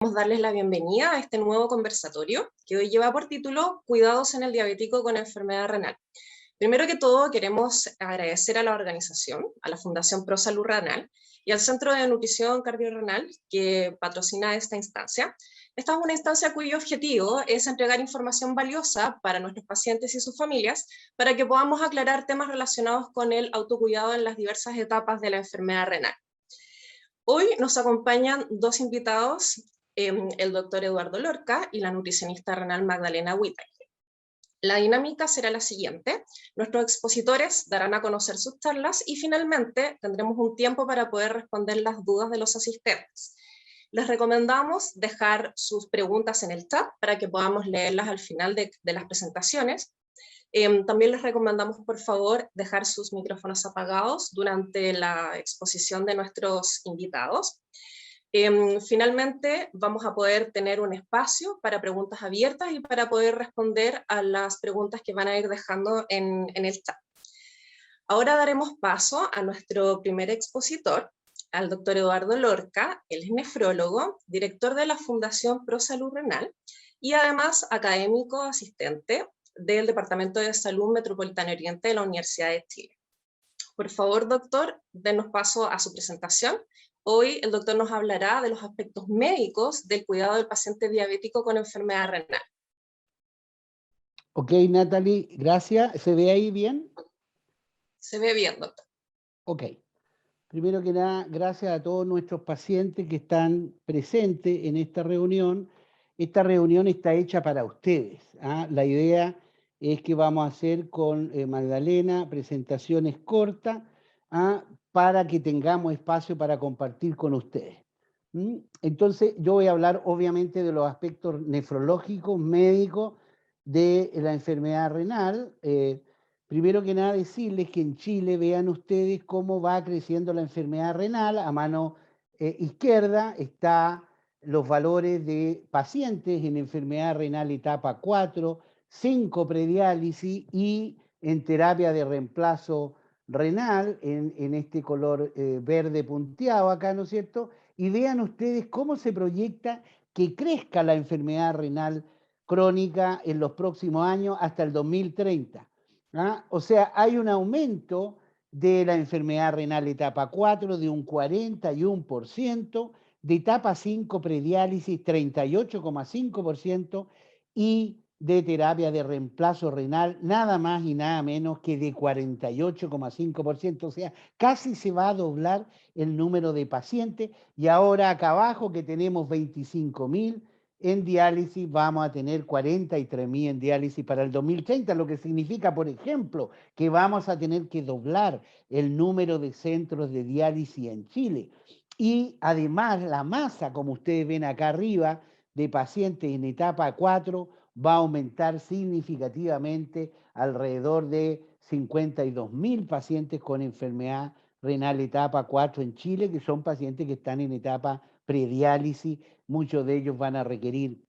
Queremos darles la bienvenida a este nuevo conversatorio que hoy lleva por título Cuidados en el diabético con enfermedad renal. Primero que todo, queremos agradecer a la organización, a la Fundación Pro Salud Renal y al Centro de Nutrición Cardiorrenal que patrocina esta instancia. Esta es una instancia cuyo objetivo es entregar información valiosa para nuestros pacientes y sus familias para que podamos aclarar temas relacionados con el autocuidado en las diversas etapas de la enfermedad renal. Hoy nos acompañan dos invitados, el doctor Eduardo Lorca y la nutricionista renal Magdalena Huitaque. La dinámica será la siguiente: nuestros expositores darán a conocer sus charlas y finalmente tendremos un tiempo para poder responder las dudas de los asistentes. Les recomendamos dejar sus preguntas en el chat para que podamos leerlas al final de las presentaciones. También les recomendamos, por favor, dejar sus micrófonos apagados durante la exposición de nuestros invitados. Finalmente, vamos a poder tener un espacio para preguntas abiertas y para poder responder a las preguntas que van a ir dejando en el chat. Ahora daremos paso a nuestro primer expositor, al doctor Eduardo Lorca. Él es nefrólogo, director de la Fundación Pro Salud Renal y además académico asistente del Departamento de Salud Metropolitano Oriente de la Universidad de Chile. Por favor, doctor, denos paso a su presentación. Hoy el doctor nos hablará de los aspectos médicos del cuidado del paciente diabético con enfermedad renal. Ok, Natalie, gracias. ¿Se ve ahí bien? Se ve bien, doctor. Ok. Primero que nada, gracias a todos nuestros pacientes que están presentes en esta reunión. Esta reunión está hecha para ustedes, ¿ah? La idea es que vamos a hacer con Magdalena presentaciones cortas, ¿ah? Para que tengamos espacio para compartir con ustedes. Entonces, yo voy a hablar obviamente de los aspectos nefrológicos, médicos de la enfermedad renal. Primero que nada decirles que en Chile vean ustedes cómo va creciendo la enfermedad renal. A mano izquierda está los valores de pacientes en enfermedad renal etapa 4, 5 prediálisis y en terapia de reemplazo renal, en este color verde punteado acá, ¿no es cierto? Y vean ustedes cómo se proyecta que crezca la enfermedad renal crónica en los próximos años hasta el 2030. ¿Ah? O sea, hay un aumento de la enfermedad renal etapa 4 de un 41%, de etapa 5 prediálisis 38,5% y de terapia de reemplazo renal nada más y nada menos que de 48,5%. O sea, casi se va a doblar el número de pacientes y ahora acá abajo que tenemos 25.000 en diálisis, vamos a tener 43.000 en diálisis para el 2030, lo que significa, por ejemplo, que vamos a tener que doblar el número de centros de diálisis en Chile. Y además la masa, como ustedes ven acá arriba, de pacientes en etapa 4 va a aumentar significativamente, alrededor de 52.000 pacientes con enfermedad renal etapa 4 en Chile, que son pacientes que están en etapa prediálisis. Muchos de ellos van a requerir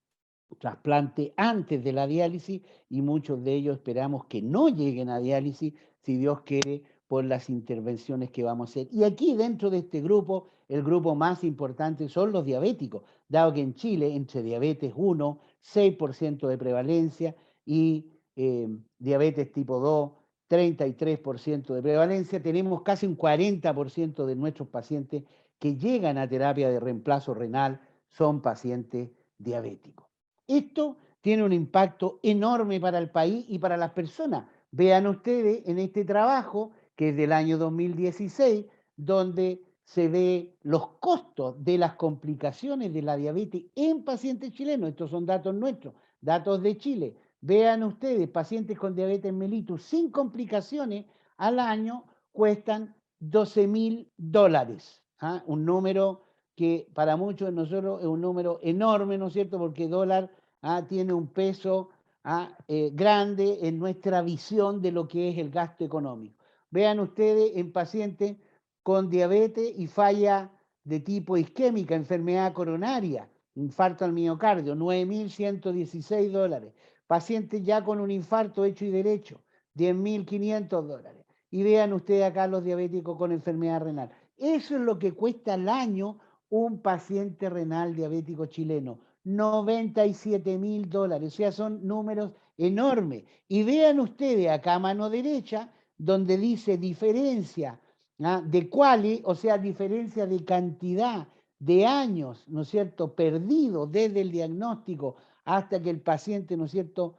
trasplante antes de la diálisis y muchos de ellos esperamos que no lleguen a diálisis, si Dios quiere, por las intervenciones que vamos a hacer. Y aquí dentro de este grupo, el grupo más importante son los diabéticos, dado que en Chile, entre diabetes 1, 6% de prevalencia y diabetes tipo 2, 33% de prevalencia, tenemos casi un 40% de nuestros pacientes que llegan a terapia de reemplazo renal son pacientes diabéticos. Esto tiene un impacto enorme para el país y para las personas. Vean ustedes en este trabajo, que es del año 2016, donde se ve los costos de las complicaciones de la diabetes en pacientes chilenos. Estos son datos nuestros, datos de Chile. Vean ustedes, pacientes con diabetes mellitus sin complicaciones al año cuestan $12.000. ¿Ah? Un número que para muchos de nosotros es un número enorme, ¿no es cierto? Porque dólar tiene un peso grande en nuestra visión de lo que es el gasto económico. Vean ustedes en pacientes con diabetes y falla de tipo isquémica, enfermedad coronaria, infarto al miocardio, $9.116. Pacientes ya con un infarto hecho y derecho, $10.500. Y vean ustedes acá los diabéticos con enfermedad renal. Eso es lo que cuesta al año un paciente renal diabético chileno. $97.000, o sea, son números enormes. Y vean ustedes acá a mano derecha, donde dice diferencia de quali, o sea, diferencia de cantidad de años, ¿no es cierto?, perdidos desde el diagnóstico hasta que el paciente, ¿no es cierto?,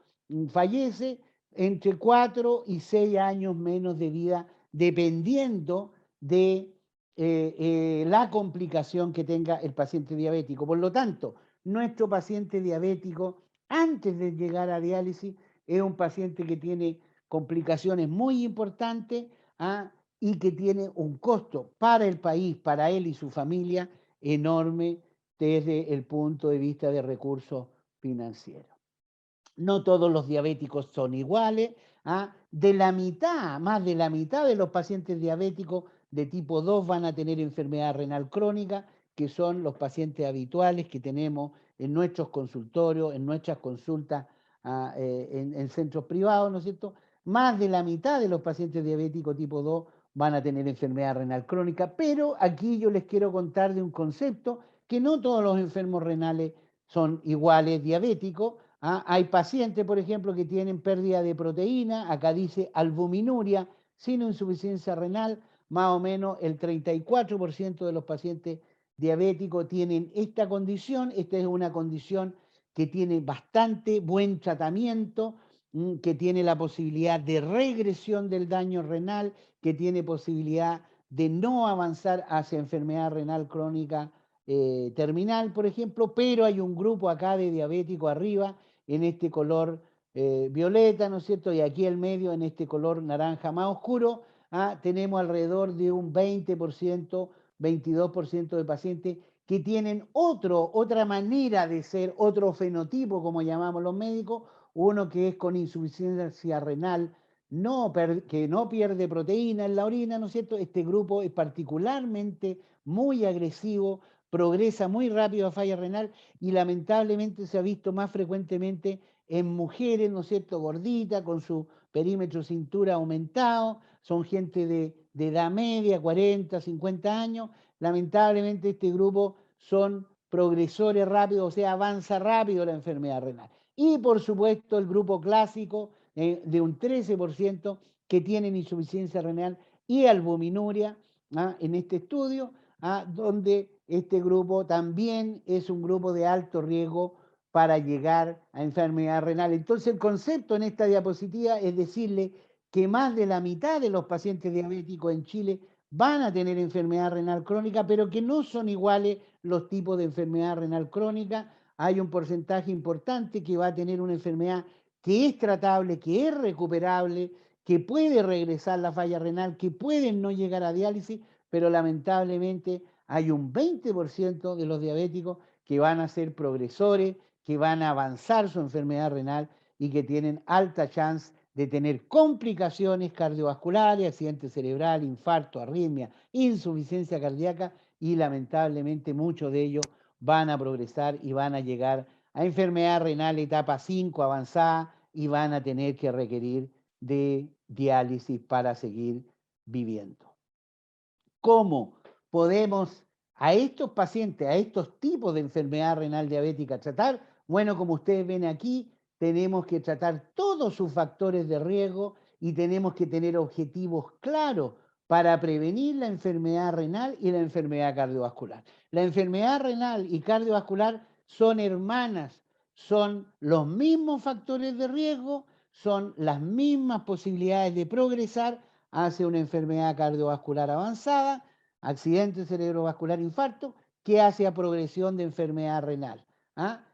fallece, entre 4 y 6 años menos de vida, dependiendo de la complicación que tenga el paciente diabético. Por lo tanto, nuestro paciente diabético, antes de llegar a diálisis, es un paciente que tiene complicaciones muy importantes y que tiene un costo para el país, para él y su familia, enorme desde el punto de vista de recursos financieros. No todos los diabéticos son iguales. De la mitad, más de la mitad de los pacientes diabéticos de tipo 2 van a tener enfermedad renal crónica, que son los pacientes habituales que tenemos en nuestros consultorios, en nuestras consultas en centros privados, ¿no es cierto? Más de la mitad de los pacientes diabéticos tipo 2 van a tener enfermedad renal crónica, pero aquí yo les quiero contar de un concepto que no todos los enfermos renales son iguales diabéticos. Hay pacientes, por ejemplo, que tienen pérdida de proteína, acá dice albuminuria, sin insuficiencia renal, más o menos el 34% de los pacientes diabéticos tienen esta condición. Esta es una condición que tiene bastante buen tratamiento, que tiene la posibilidad de regresión del daño renal, que tiene posibilidad de no avanzar hacia enfermedad renal crónica terminal, por ejemplo, pero hay un grupo acá de diabéticos arriba, en este color violeta, ¿no es cierto? Y aquí al medio, en este color naranja más oscuro, tenemos alrededor de un 20%, 22% de pacientes que tienen otra manera de ser, otro fenotipo, como llamamos los médicos, uno que es con insuficiencia renal, que no pierde proteína en la orina, ¿no es cierto? Este grupo es particularmente muy agresivo, progresa muy rápido a falla renal y lamentablemente se ha visto más frecuentemente en mujeres, ¿no es cierto?, gorditas, con su perímetro cintura aumentado, son gente de edad media, 40, 50 años. Lamentablemente este grupo son progresores rápidos, o sea, avanza rápido la enfermedad renal. Y por supuesto el grupo clásico de un 13% que tienen insuficiencia renal y albuminuria en este estudio, donde este grupo también es un grupo de alto riesgo para llegar a enfermedad renal. Entonces el concepto en esta diapositiva es decirle que más de la mitad de los pacientes diabéticos en Chile van a tener enfermedad renal crónica, pero que no son iguales los tipos de enfermedad renal crónica. Hay un porcentaje importante que va a tener una enfermedad que es tratable, que es recuperable, que puede regresar la falla renal, que pueden no llegar a diálisis, pero lamentablemente hay un 20% de los diabéticos que van a ser progresores, que van a avanzar su enfermedad renal y que tienen alta chance de tener complicaciones cardiovasculares, accidente cerebral, infarto, arritmia, insuficiencia cardíaca y lamentablemente muchos de ellos van a progresar y van a llegar a enfermedad renal etapa 5 avanzada y van a tener que requerir de diálisis para seguir viviendo. ¿Cómo podemos a estos pacientes, a estos tipos de enfermedad renal diabética tratar? Bueno, como ustedes ven aquí, tenemos que tratar todos sus factores de riesgo y tenemos que tener objetivos claros para prevenir la enfermedad renal y la enfermedad cardiovascular. La enfermedad renal y cardiovascular son hermanas, son los mismos factores de riesgo, son las mismas posibilidades de progresar hacia una enfermedad cardiovascular avanzada, accidente cerebrovascular, infarto, que hacia progresión de enfermedad renal.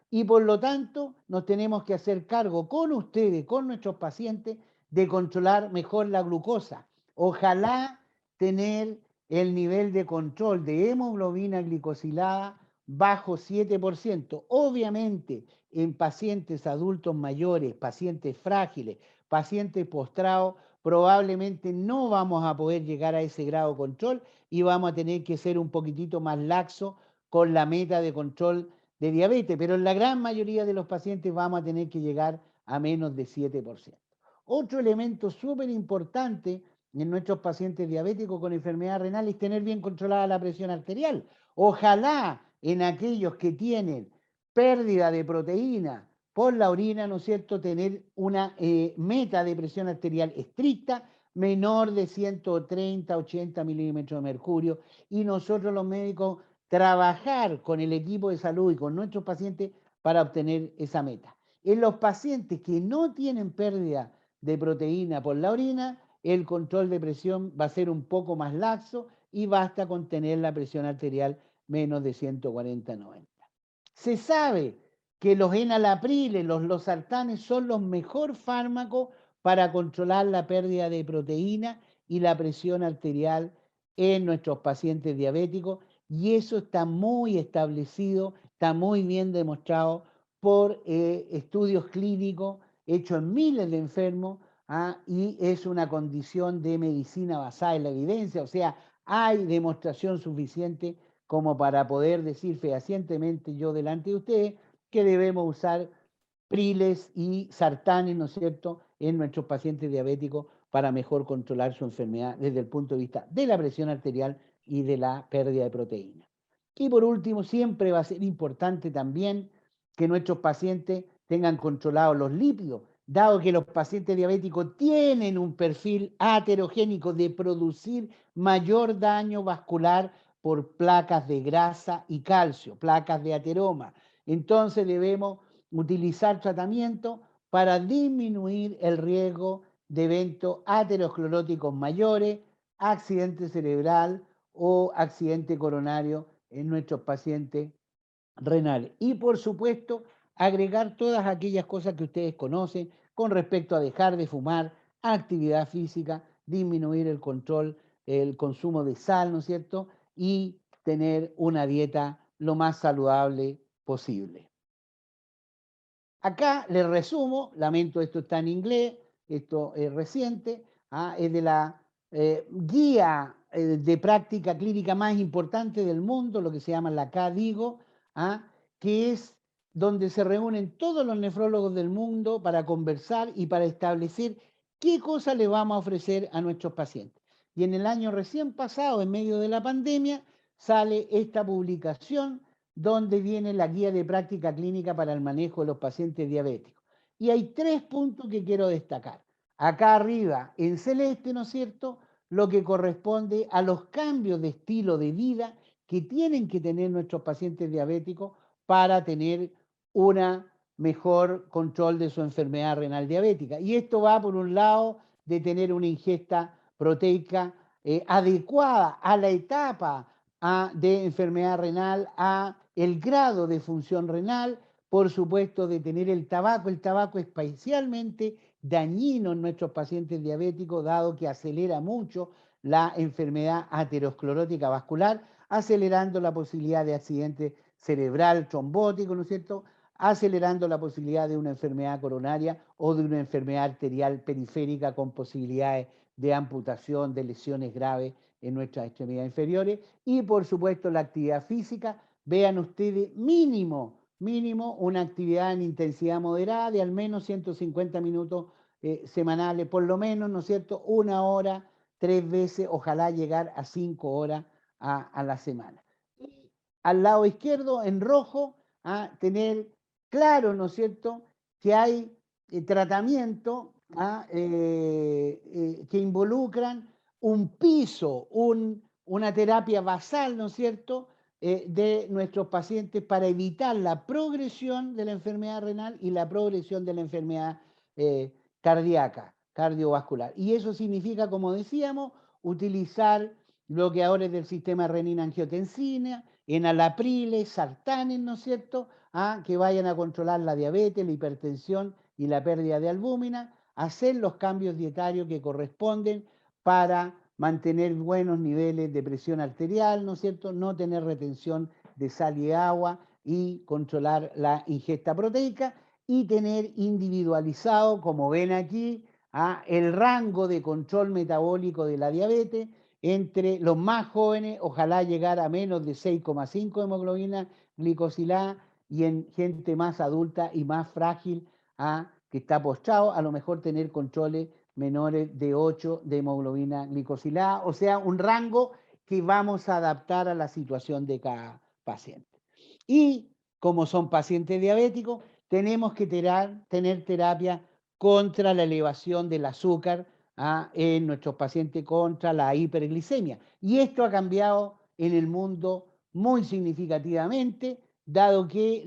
Y por lo tanto nos tenemos que hacer cargo con ustedes, con nuestros pacientes, de controlar mejor la glucosa. Ojalá tener el nivel de control de hemoglobina glicosilada bajo 7%. Obviamente en pacientes adultos mayores, pacientes frágiles, pacientes postrados, probablemente no vamos a poder llegar a ese grado de control y vamos a tener que ser un poquitito más laxo con la meta de control de diabetes, pero en la gran mayoría de los pacientes vamos a tener que llegar a menos de 7%. Otro elemento súper importante en nuestros pacientes diabéticos con enfermedad renal es tener bien controlada la presión arterial. Ojalá en aquellos que tienen pérdida de proteína por la orina, ¿no es cierto?, tener una meta de presión arterial estricta, menor de 130, 80 milímetros de mercurio, y nosotros los médicos trabajar con el equipo de salud y con nuestros pacientes para obtener esa meta. En los pacientes que no tienen pérdida de proteína por la orina, el control de presión va a ser un poco más laxo y basta con tener la presión arterial menos de 140/90. Se sabe que los enalapriles, los losartanes son los mejores fármacos para controlar la pérdida de proteína y la presión arterial en nuestros pacientes diabéticos, y eso está muy establecido, está muy bien demostrado por estudios clínicos hechos en miles de enfermos, y es una condición de medicina basada en la evidencia, o sea, hay demostración suficiente como para poder decir fehacientemente yo delante de ustedes que debemos usar priles y sartanes, ¿no es cierto?, en nuestros pacientes diabéticos para mejor controlar su enfermedad desde el punto de vista de la presión arterial y de la pérdida de proteína. Y por último, siempre va a ser importante también que nuestros pacientes tengan controlados los lípidos, dado que los pacientes diabéticos tienen un perfil aterogénico de producir mayor daño vascular por placas de grasa y calcio, placas de ateroma. Entonces debemos utilizar tratamiento para disminuir el riesgo de eventos ateroscleróticos mayores, accidente cerebral o accidente coronario en nuestros pacientes renales. Y por supuesto, agregar todas aquellas cosas que ustedes conocen con respecto a dejar de fumar, actividad física, disminuir el control, el consumo de sal, ¿no es cierto? Y tener una dieta lo más saludable posible. Acá les resumo, lamento esto está en inglés, esto es reciente, es de la guía de práctica clínica más importante del mundo, lo que se llama la KDIGO, que es donde se reúnen todos los nefrólogos del mundo para conversar y para establecer qué cosa le vamos a ofrecer a nuestros pacientes. Y en el año recién pasado, en medio de la pandemia, sale esta publicación donde viene la guía de práctica clínica para el manejo de los pacientes diabéticos. Y hay 3 puntos que quiero destacar. Acá arriba, en celeste, ¿no es cierto?, lo que corresponde a los cambios de estilo de vida que tienen que tener nuestros pacientes diabéticos para tener un mejor control de su enfermedad renal diabética. Y esto va, por un lado, de tener una ingesta proteica adecuada a la etapa de enfermedad renal, a el grado de función renal, por supuesto de tener el tabaco es especialmente dañino en nuestros pacientes diabéticos, dado que acelera mucho la enfermedad aterosclerótica vascular, acelerando la posibilidad de accidente cerebral trombótico, ¿no es cierto?, acelerando la posibilidad de una enfermedad coronaria o de una enfermedad arterial periférica con posibilidades de amputación, de lesiones graves en nuestras extremidades inferiores. Y por supuesto la actividad física, vean ustedes mínimo una actividad en intensidad moderada de al menos 150 minutos semanales, por lo menos, ¿no es cierto?, 1 hora, 3 veces, ojalá llegar a 5 horas a la semana. Y al lado izquierdo, en rojo, tener claro, ¿no es cierto?, que hay tratamiento que involucran un piso, una terapia basal, ¿no es cierto?, de nuestros pacientes para evitar la progresión de la enfermedad renal y la progresión de la enfermedad cardíaca, cardiovascular. Y eso significa, como decíamos, utilizar lo que ahora es del sistema renina-angiotensina, enalapriles, sartanes, ¿no es cierto?, que vayan a controlar la diabetes, la hipertensión y la pérdida de albúmina, hacer los cambios dietarios que corresponden para mantener buenos niveles de presión arterial, ¿no es cierto?, no tener retención de sal y agua y controlar la ingesta proteica y tener individualizado, como ven aquí, el rango de control metabólico de la diabetes entre los más jóvenes, ojalá llegar a menos de 6,5 hemoglobina glicosilada, y en gente más adulta y más frágil, que está postrado, a lo mejor tener controles menores de 8 de hemoglobina glicosilada, o sea, un rango que vamos a adaptar a la situación de cada paciente. Y como son pacientes diabéticos, tenemos que tener terapia contra la elevación del azúcar en nuestros pacientes, contra la hiperglicemia. Y esto ha cambiado en el mundo muy significativamente, dado que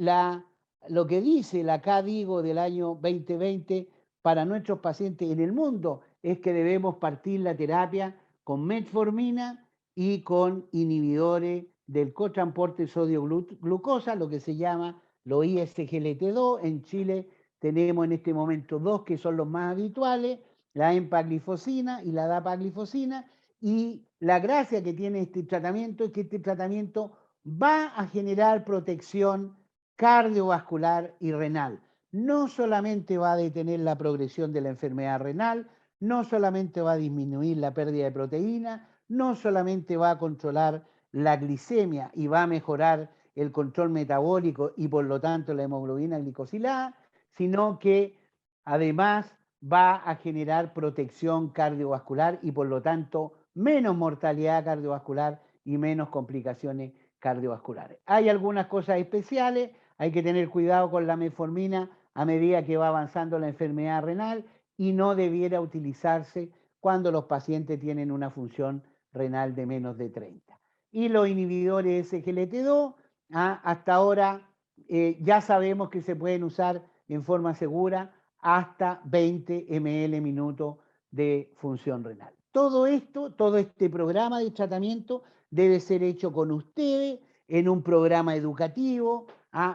lo que dice la KDIGO del año 2020 para nuestros pacientes en el mundo es que debemos partir la terapia con metformina y con inhibidores del cotransporte sodio-glucosa, lo que se llama los ISGLT2. En Chile tenemos en este momento dos que son los más habituales, la empaglifosina y la dapaglifosina, y la gracia que tiene este tratamiento es que este tratamiento va a generar protección cardiovascular y renal. No solamente va a detener la progresión de la enfermedad renal, no solamente va a disminuir la pérdida de proteína, no solamente va a controlar la glicemia y va a mejorar el control metabólico y por lo tanto la hemoglobina glicosilada, sino que además va a generar protección cardiovascular y por lo tanto menos mortalidad cardiovascular y menos complicaciones cardiovasculares. Hay algunas cosas especiales, hay que tener cuidado con la metformina a medida que va avanzando la enfermedad renal y no debiera utilizarse cuando los pacientes tienen una función renal de menos de 30. Y los inhibidores SGLT2, hasta ahora ya sabemos que se pueden usar en forma segura hasta 20 ml minuto de función renal. Todo esto, todo este programa de tratamiento debe ser hecho con ustedes en un programa educativo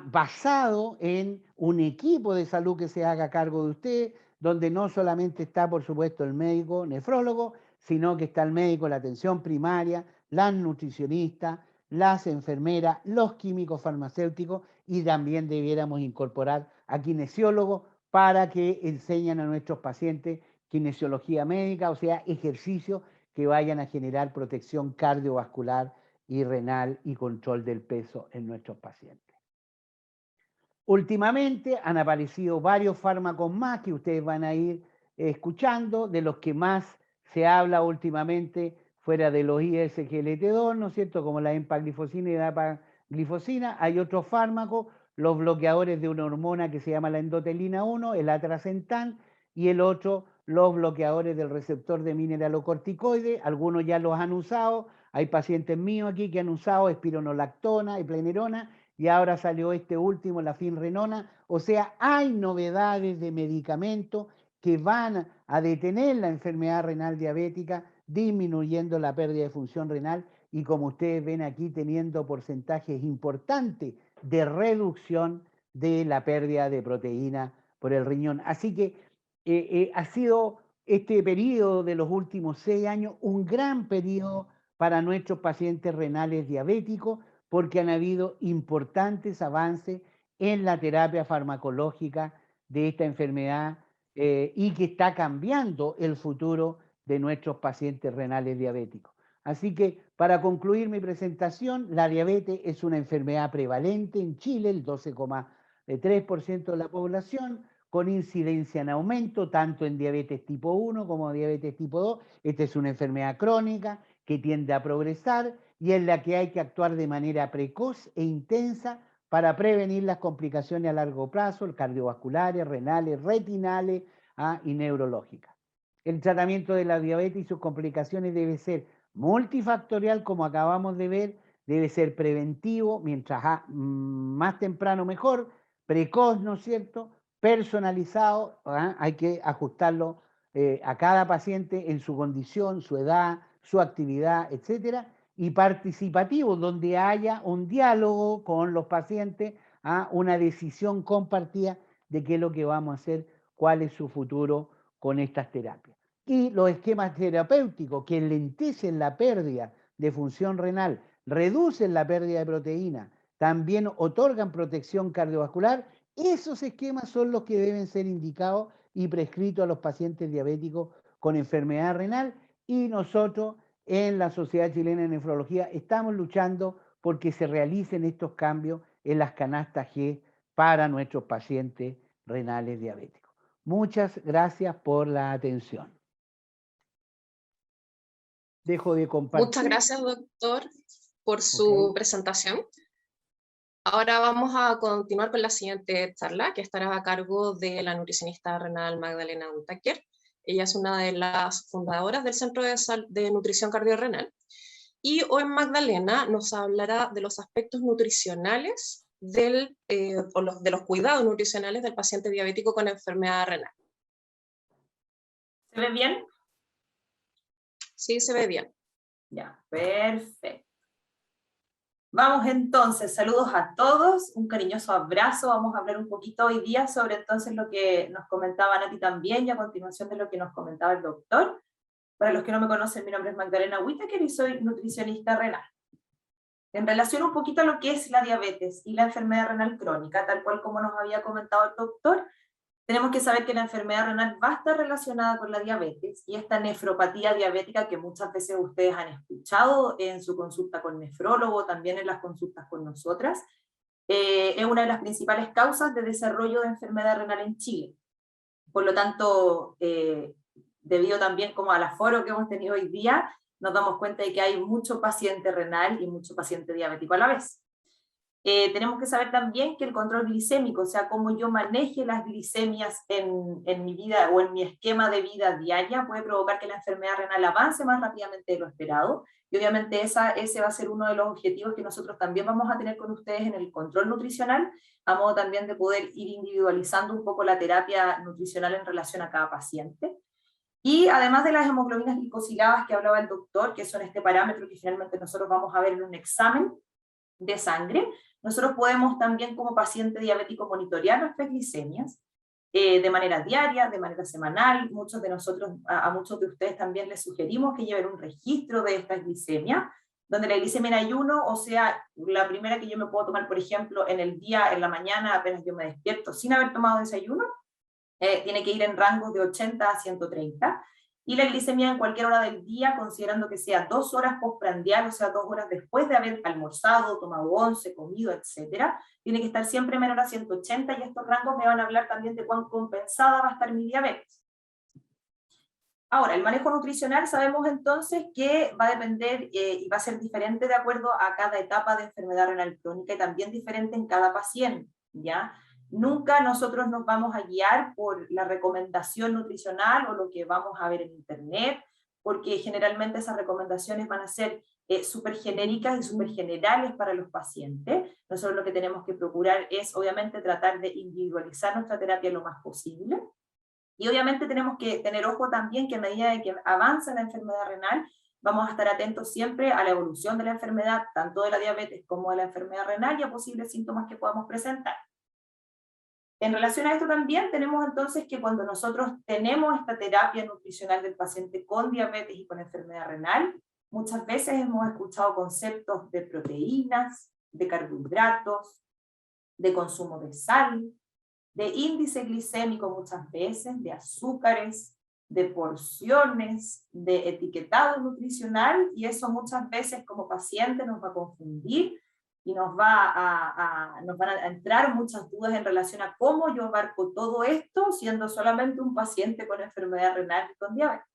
basado en un equipo de salud que se haga cargo de ustedes, donde no solamente está, por supuesto, el médico nefrólogo, sino que está el médico de la atención primaria, las nutricionistas, las enfermeras, los químicos farmacéuticos y también debiéramos incorporar a kinesiólogos para que enseñen a nuestros pacientes kinesiología médica, o sea, ejercicios que vayan a generar protección cardiovascular y renal y control del peso en nuestros pacientes. Últimamente han aparecido varios fármacos más que ustedes van a ir escuchando, de los que más se habla últimamente fuera de los ISGLT2, ¿no es cierto?, como la empaglifosina y dapaglifosina. Hay otros fármacos, los bloqueadores de una hormona que se llama la endotelina 1, el atrasentan, y el otro, los bloqueadores del receptor de mineralocorticoides. Algunos ya los han usado, hay pacientes míos aquí que han usado espironolactona y plenerona, y ahora salió este último, la finrenona. O sea, hay novedades de medicamentos que van a detener la enfermedad renal diabética, disminuyendo la pérdida de función renal y, como ustedes ven aquí, teniendo porcentajes importantes de reducción de la pérdida de proteína por el riñón. Así que ha sido este periodo de los últimos 6 años un gran periodo para nuestros pacientes renales diabéticos, porque han habido importantes avances en la terapia farmacológica de esta enfermedad y que está cambiando el futuro de nuestros pacientes renales diabéticos. Así que, para concluir mi presentación, la diabetes es una enfermedad prevalente en Chile, el 12,3% de la población, con incidencia en aumento, tanto en diabetes tipo 1 como diabetes tipo 2. Esta es una enfermedad crónica que tiende a progresar y en la que hay que actuar de manera precoz e intensa para prevenir las complicaciones a largo plazo, cardiovasculares, renales, retinales y neurológicas. El tratamiento de la diabetes y sus complicaciones debe ser multifactorial, como acabamos de ver, debe ser preventivo, mientras más temprano mejor, precoz, ¿no es cierto?, personalizado, hay que ajustarlo a cada paciente en su condición, su edad, su actividad, etcétera, y participativo, donde haya un diálogo con los pacientes, una decisión compartida de qué es lo que vamos a hacer, cuál es su futuro con estas terapias. Y los esquemas terapéuticos que lentecen la pérdida de función renal, reducen la pérdida de proteína, también otorgan protección cardiovascular. Esos esquemas son los que deben ser indicados y prescritos a los pacientes diabéticos con enfermedad renal, y nosotros en la Sociedad Chilena de Nefrología estamos luchando porque se realicen estos cambios en las canastas G para nuestros pacientes renales diabéticos. Muchas gracias por la atención. Dejo de compartir. Muchas gracias, doctor, por su presentación. Ahora vamos a continuar con la siguiente charla, que estará a cargo de la nutricionista renal Magdalena Whittaker. Ella es una de las fundadoras del Centro de Nutrición Cardiorrenal. Y hoy Magdalena nos hablará de los aspectos nutricionales de los cuidados nutricionales del paciente diabético con enfermedad renal. ¿Se ve bien? Sí, se ve bien. Ya, perfecto. Vamos entonces, saludos a todos, un cariñoso abrazo. Vamos a hablar un poquito hoy día sobre entonces lo que nos comentaba Nati también, y a continuación de lo que nos comentaba el doctor. Para los que no me conocen, mi nombre es Magdalena Whittaker y soy nutricionista renal. En relación un poquito a lo que es la diabetes y la enfermedad renal crónica, tal cual como nos había comentado el doctor, tenemos que saber que la enfermedad renal va a estar relacionada con la diabetes, y esta nefropatía diabética que muchas veces ustedes han escuchado en su consulta con nefrólogo, también en las consultas con nosotras, es una de las principales causas de desarrollo de enfermedad renal en Chile. Por lo tanto, debido también como al aforo que hemos tenido hoy día, nos damos cuenta de que hay mucho paciente renal y mucho paciente diabético a la vez. Tenemos que saber también que el control glicémico, o sea, cómo yo maneje las glicemias en mi vida o en mi esquema de vida diaria, puede provocar que la enfermedad renal avance más rápidamente de lo esperado. Y obviamente ese va a ser uno de los objetivos que nosotros también vamos a tener con ustedes en el control nutricional, a modo también de poder ir individualizando un poco la terapia nutricional en relación a cada paciente. Y además de las hemoglobinas glicosiladas que hablaba el doctor, que son este parámetro que finalmente nosotros vamos a ver en un examen de sangre, nosotros podemos también como paciente diabético monitorear nuestras glicemias de manera diaria, de manera semanal. Muchos de nosotros, a muchos de ustedes también les sugerimos que lleven un registro de estas glicemias, donde la glicemia en ayuno, o sea, la primera que yo me puedo tomar, por ejemplo, en el día, en la mañana, apenas yo me despierto sin haber tomado desayuno, tiene que ir en rangos de 80 a 130, y la glicemia en cualquier hora del día, considerando que sea 2 horas postprandial, o sea, 2 horas después de haber almorzado, tomado once, comido, etc., tiene que estar siempre menor a 180, y estos rangos me van a hablar también de cuán compensada va a estar mi diabetes. Ahora, el manejo nutricional sabemos entonces que va a depender y va a ser diferente de acuerdo a cada etapa de enfermedad renal crónica, y también diferente en cada paciente, ¿ya? Nunca nosotros nos vamos a guiar por la recomendación nutricional o lo que vamos a ver en internet, porque generalmente esas recomendaciones van a ser súper genéricas y súper generales para los pacientes. Nosotros lo que tenemos que procurar es obviamente tratar de individualizar nuestra terapia lo más posible, y obviamente tenemos que tener ojo también que a medida de que avanza la enfermedad renal, vamos a estar atentos siempre a la evolución de la enfermedad, tanto de la diabetes como de la enfermedad renal, y a posibles síntomas que podamos presentar. En relación a esto también tenemos entonces que cuando nosotros tenemos esta terapia nutricional del paciente con diabetes y con enfermedad renal, muchas veces hemos escuchado conceptos de proteínas, de carbohidratos, de consumo de sal, de índice glicémico muchas veces, de azúcares, de porciones, de etiquetado nutricional, y eso muchas veces como paciente nos va a confundir y nos van a entrar muchas dudas en relación a cómo yo abarco todo esto siendo solamente un paciente con enfermedad renal y con diabetes.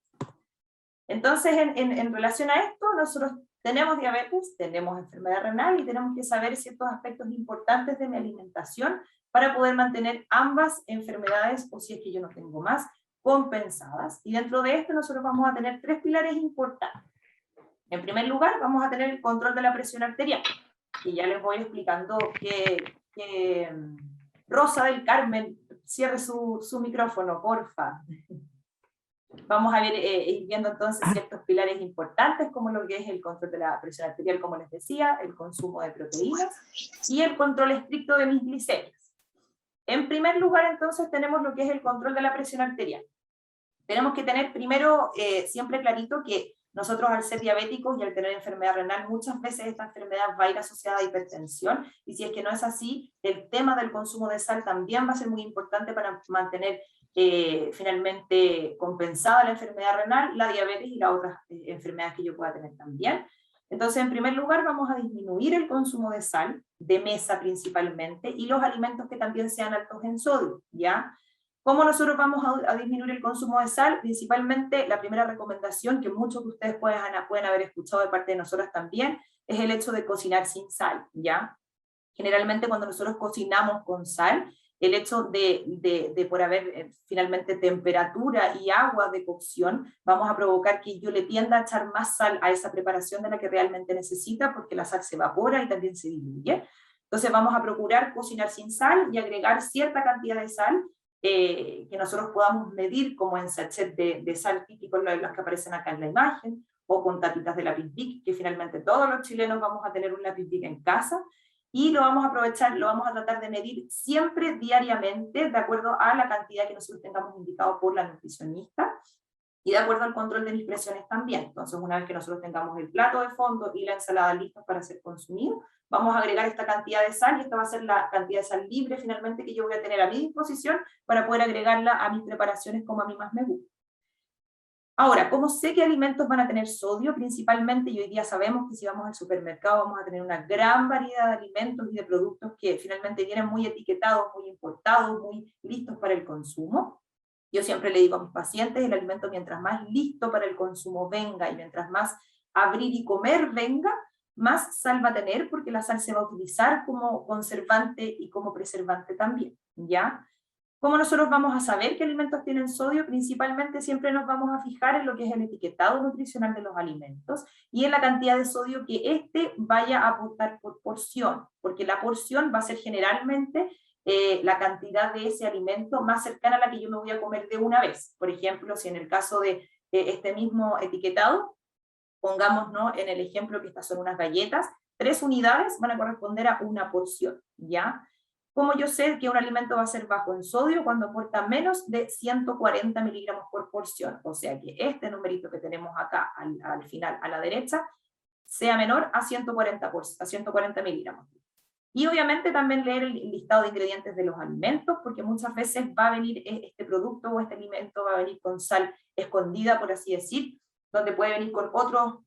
Entonces, en relación a esto, nosotros tenemos diabetes, tenemos enfermedad renal, y tenemos que saber ciertos aspectos importantes de mi alimentación para poder mantener ambas enfermedades, o si es que yo no tengo más, compensadas. Y dentro de esto nosotros vamos a tener 3 pilares importantes. En primer lugar, vamos a tener el control de la presión arterial, y ya les voy explicando que Rosa del Carmen, cierre su micrófono, porfa. Vamos a ir viendo entonces ciertos pilares importantes, como lo que es el control de la presión arterial, como les decía, el consumo de proteínas y el control estricto de mis glicemias. En primer lugar, entonces, tenemos lo que es el control de la presión arterial. Tenemos que tener primero siempre clarito que nosotros, al ser diabéticos y al tener enfermedad renal, muchas veces esta enfermedad va a ir asociada a hipertensión, y si es que no es así, el tema del consumo de sal también va a ser muy importante para mantener finalmente compensada la enfermedad renal, la diabetes y las otras enfermedades que yo pueda tener también. Entonces, en primer lugar, vamos a disminuir el consumo de sal, de mesa principalmente, y los alimentos que también sean altos en sodio, ¿ya? ¿Cómo nosotros vamos a disminuir el consumo de sal? Principalmente, la primera recomendación que muchos de ustedes pueden haber escuchado de parte de nosotras también, es el hecho de cocinar sin sal, ¿ya? Generalmente cuando nosotros cocinamos con sal, el hecho de por haber finalmente temperatura y agua de cocción, vamos a provocar que yo le tienda a echar más sal a esa preparación de la que realmente necesita, porque la sal se evapora y también se diluye. Entonces vamos a procurar cocinar sin sal y agregar cierta cantidad de sal, que nosotros podamos medir, como en sachet de sal típicos los que aparecen acá en la imagen, o con tapitas de lápiz Bic, que finalmente todos los chilenos vamos a tener un lápiz Bic en casa, y lo vamos a aprovechar, lo vamos a tratar de medir siempre diariamente, de acuerdo a la cantidad que nosotros tengamos indicado por la nutricionista, y de acuerdo al control de mis presiones también. Entonces, una vez que nosotros tengamos el plato de fondo y la ensalada listos para ser consumido, vamos a agregar esta cantidad de sal, y esta va a ser la cantidad de sal libre finalmente que yo voy a tener a mi disposición para poder agregarla a mis preparaciones como a mí más me gusta. Ahora, ¿cómo sé qué alimentos van a tener sodio? Principalmente, y hoy día sabemos que si vamos al supermercado vamos a tener una gran variedad de alimentos y de productos que finalmente vienen muy etiquetados, muy importados, muy listos para el consumo. Yo siempre le digo a mis pacientes, el alimento mientras más listo para el consumo venga y mientras más abrir y comer venga, más sal va a tener, porque la sal se va a utilizar como conservante y como preservante también, ¿ya? ¿Cómo nosotros vamos a saber qué alimentos tienen sodio? Principalmente siempre nos vamos a fijar en lo que es el etiquetado nutricional de los alimentos y en la cantidad de sodio que éste vaya a aportar por porción, porque la porción va a ser generalmente la cantidad de ese alimento más cercana a la que yo me voy a comer de una vez. Por ejemplo, si en el caso de este mismo etiquetado, pongámonos en el ejemplo que estas son unas galletas, 3 unidades van a corresponder a una porción, ¿ya? ¿Cómo yo sé que un alimento va a ser bajo en sodio? Cuando aporta menos de 140 miligramos por porción. O sea que este numerito que tenemos acá al final, a la derecha, sea menor a 140 miligramos. Y obviamente también leer el listado de ingredientes de los alimentos, porque muchas veces va a venir este producto o este alimento va a venir con sal escondida, por así decir, donde puede venir con otros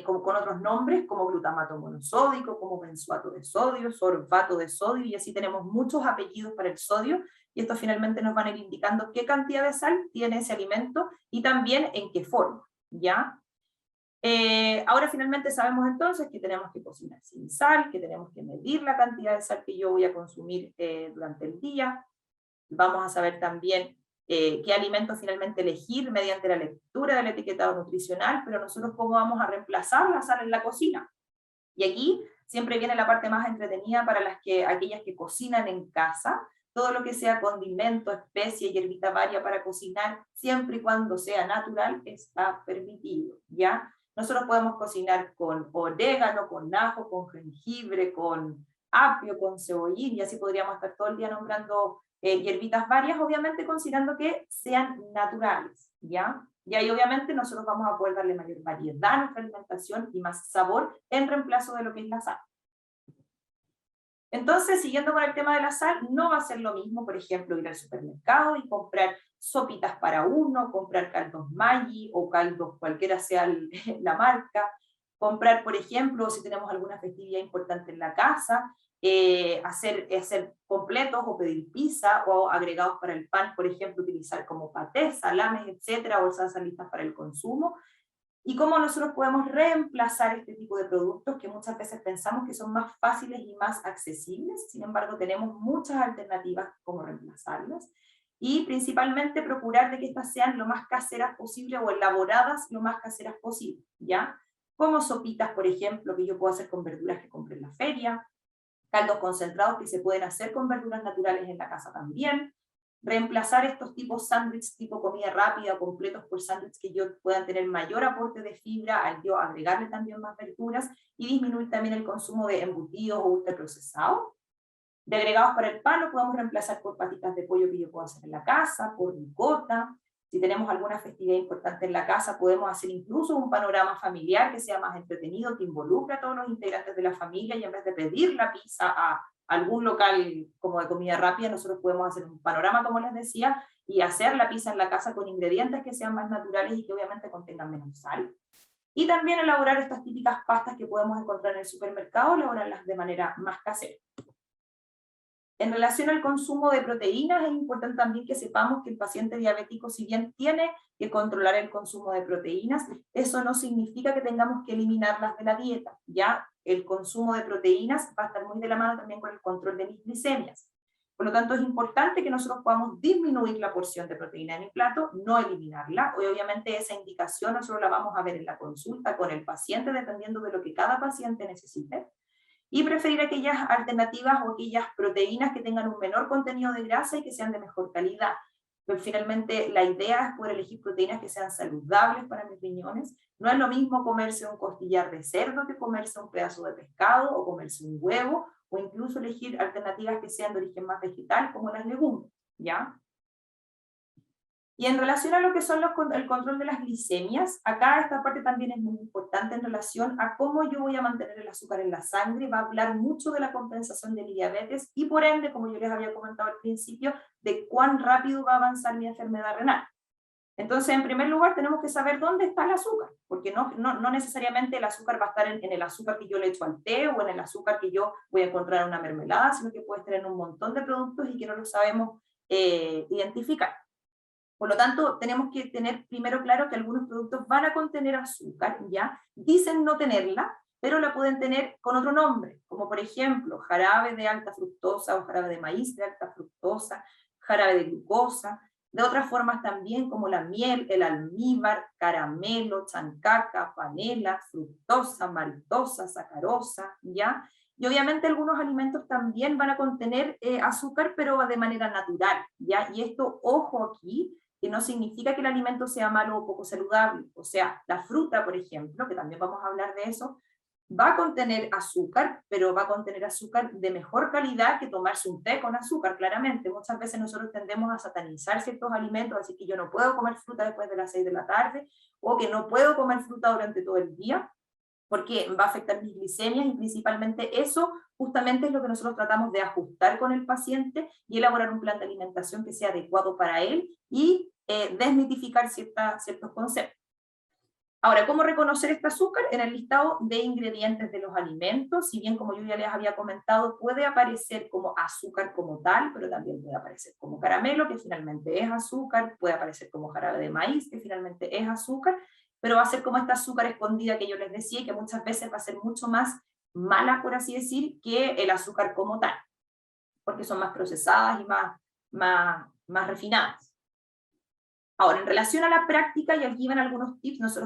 con otros nombres, como glutamato monosódico, como benzoato de sodio, sorbato de sodio, y así tenemos muchos apellidos para el sodio, y estos finalmente nos van a ir indicando qué cantidad de sal tiene ese alimento, y también en qué forma, ¿ya? Ahora finalmente sabemos entonces que tenemos que cocinar sin sal, que tenemos que medir la cantidad de sal que yo voy a consumir durante el día. Vamos a saber también qué alimentos finalmente elegir mediante la lectura del etiquetado nutricional, pero nosotros cómo vamos a reemplazar la sal en la cocina. Y aquí siempre viene la parte más entretenida para aquellas que cocinan en casa, todo lo que sea condimento, especie, hierbita varia para cocinar, siempre y cuando sea natural, está permitido, ¿ya? Nosotros podemos cocinar con orégano, con ajo, con jengibre, con apio, con cebollín, y así podríamos estar todo el día nombrando hierbitas varias, obviamente considerando que sean naturales, ¿ya? Y ahí obviamente nosotros vamos a poder darle mayor variedad a nuestra alimentación y más sabor en reemplazo de lo que es la sal. Entonces, siguiendo con el tema de la sal, no va a ser lo mismo, por ejemplo, ir al supermercado y comprar sopitas para uno, comprar caldos Maggi o caldos cualquiera sea la marca, comprar, por ejemplo, si tenemos alguna festividad importante en la casa, hacer completos o pedir pizza o agregados para el pan, por ejemplo, utilizar como patés, salames, etcétera, o salsas listas para el consumo. Y cómo nosotros podemos reemplazar este tipo de productos que muchas veces pensamos que son más fáciles y más accesibles, sin embargo tenemos muchas alternativas como reemplazarlas, y principalmente procurar de que estas sean lo más caseras posible o elaboradas lo más caseras posible, ¿ya? Como sopitas, por ejemplo, que yo puedo hacer con verduras que compré en la feria, caldos concentrados que se pueden hacer con verduras naturales en la casa también, reemplazar estos tipos sándwiches tipo comida rápida, completos por sándwich que yo puedan tener mayor aporte de fibra al yo agregarle también más verduras, y disminuir también el consumo de embutidos o ultraprocesados. De agregados para el pan lo podemos reemplazar por patitas de pollo que yo puedo hacer en la casa, por ricota. Si tenemos alguna festividad importante en la casa, podemos hacer incluso un panorama familiar que sea más entretenido, que involucre a todos los integrantes de la familia, y en vez de pedir la pizza a algún local como de comida rápida, nosotros podemos hacer un panorama, como les decía, y hacer la pizza en la casa con ingredientes que sean más naturales y que obviamente contengan menos sal. Y también elaborar estas típicas pastas que podemos encontrar en el supermercado, elaborarlas de manera más casera. En relación al consumo de proteínas, es importante también que sepamos que el paciente diabético, si bien tiene que controlar el consumo de proteínas, eso no significa que tengamos que eliminarlas de la dieta. Ya el consumo de proteínas va a estar muy de la mano también con el control de mis glicemias. Por lo tanto, es importante que nosotros podamos disminuir la porción de proteína en el plato, no eliminarla. Y obviamente esa indicación nosotros la vamos a ver en la consulta con el paciente, dependiendo de lo que cada paciente necesite. Y preferir aquellas alternativas o aquellas proteínas que tengan un menor contenido de grasa y que sean de mejor calidad. Pero finalmente la idea es poder elegir proteínas que sean saludables para mis riñones. No es lo mismo comerse un costillar de cerdo que comerse un pedazo de pescado o comerse un huevo, o incluso elegir alternativas que sean de origen más vegetal, como las legumbres, ¿ya? Y en relación a lo que son el control de las glicemias, acá esta parte también es muy importante en relación a cómo yo voy a mantener el azúcar en la sangre. Va a hablar mucho de la compensación de mi diabetes y por ende, como yo les había comentado al principio, de cuán rápido va a avanzar mi enfermedad renal. Entonces, en primer lugar, tenemos que saber dónde está el azúcar, porque no necesariamente el azúcar va a estar en el azúcar que yo le echo al té o en el azúcar que yo voy a encontrar en una mermelada, sino que puede estar en un montón de productos y que no lo sabemos identificar. Por lo tanto, tenemos que tener primero claro que algunos productos van a contener azúcar, ¿ya? Dicen no tenerla, pero la pueden tener con otro nombre, como por ejemplo, jarabe de alta fructosa o jarabe de maíz de alta fructosa, jarabe de glucosa, de otras formas también como la miel, el almíbar, caramelo, chancaca, panela, fructosa, maltosa, sacarosa, ¿ya? Y obviamente algunos alimentos también van a contener azúcar, pero de manera natural, ¿ya? Y esto, ojo aquí, que no significa que el alimento sea malo o poco saludable. O sea, la fruta, por ejemplo, que también vamos a hablar de eso, va a contener azúcar, pero va a contener azúcar de mejor calidad que tomarse un té con azúcar, claramente. Muchas veces nosotros tendemos a satanizar ciertos alimentos, así que yo no puedo comer fruta después de las 6 de la tarde, o que no puedo comer fruta durante todo el día, porque va a afectar mis glicemias, y principalmente eso justamente es lo que nosotros tratamos de ajustar con el paciente y elaborar un plan de alimentación que sea adecuado para él y desmitificar ciertos conceptos. Ahora, ¿cómo reconocer este azúcar? En el listado de ingredientes de los alimentos, si bien como yo ya les había comentado, puede aparecer como azúcar como tal, pero también puede aparecer como caramelo, que finalmente es azúcar, puede aparecer como jarabe de maíz, que finalmente es azúcar, pero va a ser como esta azúcar escondida que yo les decía y que muchas veces va a ser mucho más mala, por así decir, que el azúcar como tal, porque son más procesadas y más refinadas. Ahora, en relación a la práctica, y aquí van algunos tips, yo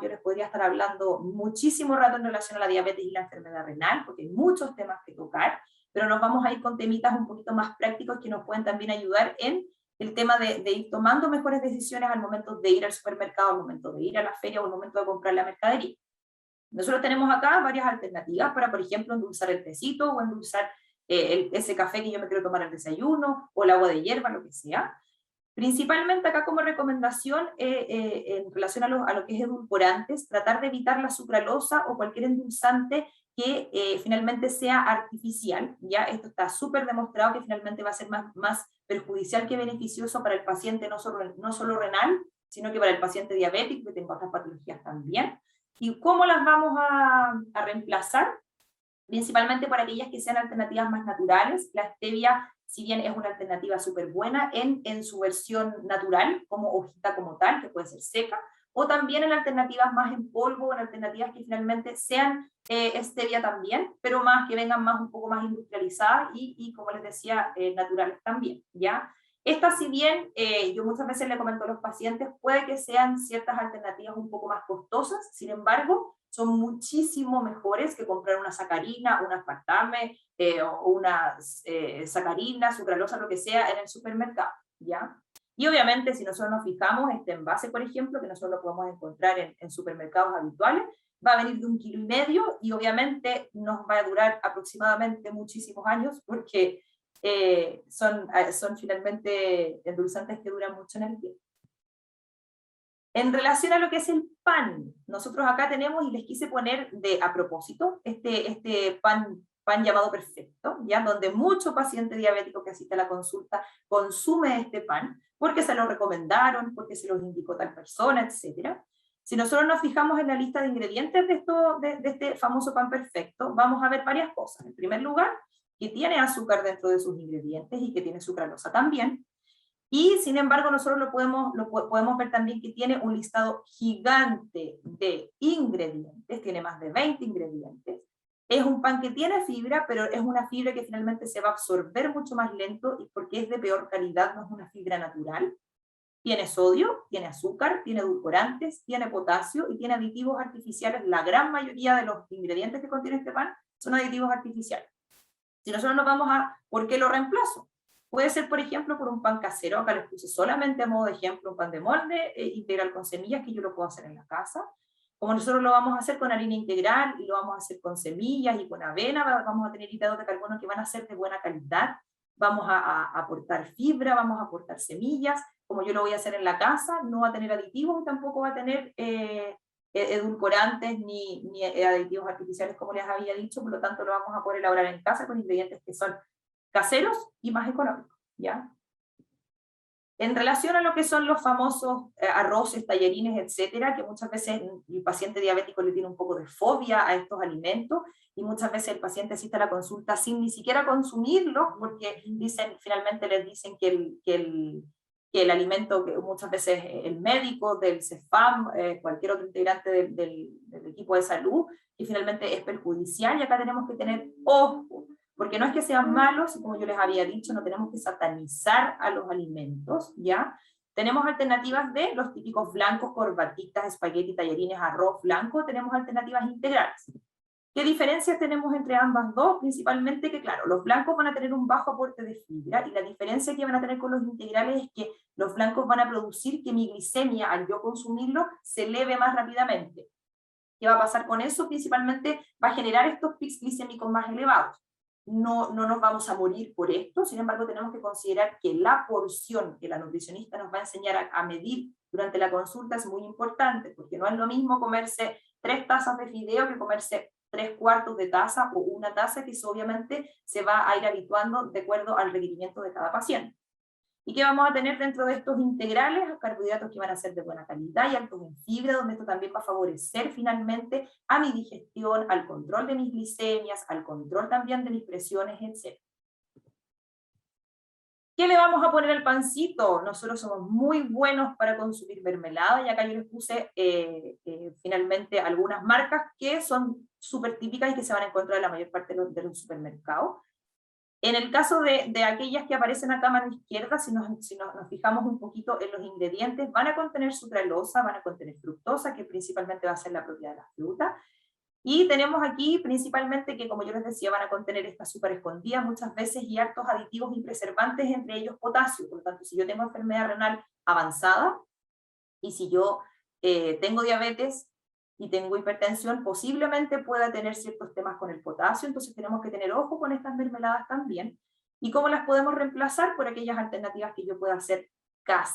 les podría estar hablando muchísimo rato en relación a la diabetes y la enfermedad renal, porque hay muchos temas que tocar, pero nos vamos a ir con temitas un poquito más prácticos que nos pueden también ayudar en el tema de ir tomando mejores decisiones al momento de ir al supermercado, al momento de ir a la feria o al momento de comprar la mercadería. Nosotros tenemos acá varias alternativas para, por ejemplo, endulzar el tecito o endulzar ese café que yo me quiero tomar al desayuno, o el agua de hierba, lo que sea. Principalmente acá como recomendación en relación a lo que es edulcorantes, tratar de evitar la sucralosa o cualquier endulzante que finalmente sea artificial, ¿ya? Esto está súper demostrado que finalmente va a ser más perjudicial que beneficioso para el paciente no solo renal, sino que para el paciente diabético, que tenga otras patologías también. ¿Y cómo las vamos a reemplazar? Principalmente por aquellas que sean alternativas más naturales. La stevia, si bien es una alternativa súper buena en su versión natural, como hojita como tal, que puede ser seca, o también en alternativas más en polvo, en alternativas que finalmente sean stevia también, pero más que vengan un poco más industrializadas y como les decía, naturales también, ¿ya? Estas, si bien yo muchas veces le comento a los pacientes, puede que sean ciertas alternativas un poco más costosas, sin embargo, son muchísimo mejores que comprar una sacarina, un aspartame, o una sacarina, sucralosa, lo que sea, en el supermercado, ¿ya? Y obviamente, si nosotros nos fijamos, este envase, por ejemplo, que nosotros lo podemos encontrar en supermercados habituales, va a venir de 1,5 kg y obviamente nos va a durar aproximadamente muchísimos años, porque son finalmente endulzantes que duran mucho en el tiempo. En relación a lo que es el pan, nosotros acá tenemos, y les quise poner a propósito, este pan llamado Perfecto, ¿ya? Donde mucho paciente diabético que asiste a la consulta consume este pan, porque se lo recomendaron, porque se los indicó tal persona, etc. Si nosotros nos fijamos en la lista de ingredientes de este famoso pan perfecto, vamos a ver varias cosas. En primer lugar, que tiene azúcar dentro de sus ingredientes y que tiene sucralosa también. Y sin embargo nosotros podemos ver también que tiene un listado gigante de ingredientes, tiene más de 20 ingredientes. Es un pan que tiene fibra, pero es una fibra que finalmente se va a absorber mucho más lento y porque es de peor calidad, no es una fibra natural. Tiene sodio, tiene azúcar, tiene edulcorantes, tiene potasio y tiene aditivos artificiales. La gran mayoría de los ingredientes que contiene este pan son aditivos artificiales. Si nosotros nos vamos a ¿por qué lo reemplazo? Puede ser, por ejemplo, por un pan casero. Acá les puse solamente a modo de ejemplo un pan de molde integral con semillas que yo lo puedo hacer en la casa. Como nosotros lo vamos a hacer con harina integral y lo vamos a hacer con semillas y con avena, vamos a tener hidratos de carbono que van a ser de buena calidad. Vamos a aportar fibra, vamos a aportar semillas. Como yo lo voy a hacer en la casa, no va a tener aditivos y tampoco va a tener edulcorantes ni aditivos artificiales, como les había dicho. Por lo tanto, lo vamos a poder elaborar en casa con ingredientes que son caseros y más económicos, ¿ya? En relación a lo que son los famosos arroces, tallarines, etcétera, que muchas veces el paciente diabético le tiene un poco de fobia a estos alimentos, y muchas veces el paciente asiste a la consulta sin ni siquiera consumirlos, porque finalmente les dicen que el alimento, que muchas veces el médico del CEFAM, cualquier otro integrante del equipo de salud, que finalmente es perjudicial, y acá tenemos que tener ojo, porque no es que sean malos, como yo les había dicho, no tenemos que satanizar a los alimentos, ¿ya? Tenemos alternativas de los típicos blancos, corbatitas, espagueti, tallarines, arroz blanco, tenemos alternativas integrales. ¿Qué diferencias tenemos entre ambas dos? Principalmente que, claro, los blancos van a tener un bajo aporte de fibra, y la diferencia que van a tener con los integrales es que los blancos van a producir que mi glicemia, al yo consumirlo, se eleve más rápidamente. ¿Qué va a pasar con eso? Principalmente va a generar estos pics glicémicos más elevados. No nos vamos a morir por esto, sin embargo tenemos que considerar que la porción que la nutricionista nos va a enseñar a medir durante la consulta es muy importante, porque no es lo mismo comerse 3 tazas de fideo que comerse 3/4 de taza o una taza, que eso obviamente se va a ir habituando de acuerdo al requerimiento de cada paciente. ¿Y qué vamos a tener dentro de estos integrales? Carbohidratos que van a ser de buena calidad y altos en fibra, donde esto también va a favorecer finalmente a mi digestión, al control de mis glicemias, al control también de mis presiones, etc. ¿Qué le vamos a poner al pancito? Nosotros somos muy buenos para consumir mermelada, y acá yo les puse finalmente algunas marcas que son súper típicas y que se van a encontrar en la mayor parte de los supermercados. En el caso de aquellas que aparecen acá a mano izquierda, si nos fijamos un poquito en los ingredientes, van a contener sucralosa, van a contener fructosa, que principalmente va a ser la propiedad de la fruta, y tenemos aquí principalmente que, como yo les decía, van a contener esta azúcar escondida muchas veces y hartos aditivos y preservantes, entre ellos potasio. Por lo tanto, si yo tengo enfermedad renal avanzada, y si yo tengo diabetes, y tengo hipertensión, posiblemente pueda tener ciertos temas con el potasio, entonces tenemos que tener ojo con estas mermeladas también. ¿Y cómo las podemos reemplazar? Por aquellas alternativas que yo pueda hacer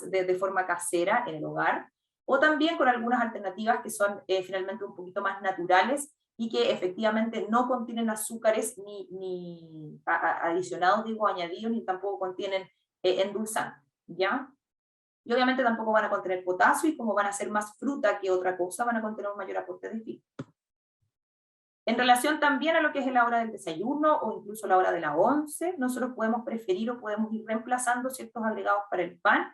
de forma casera en el hogar, o también con algunas alternativas que son finalmente un poquito más naturales y que efectivamente no contienen azúcares ni adicionados, digo, añadidos, ni tampoco contienen endulzantes, ¿ya? Y obviamente tampoco van a contener potasio, y como van a ser más fruta que otra cosa, van a contener un mayor aporte de fibra. En relación también a lo que es la hora del desayuno o incluso la hora de la once, nosotros podemos preferir o podemos ir reemplazando ciertos agregados para el pan.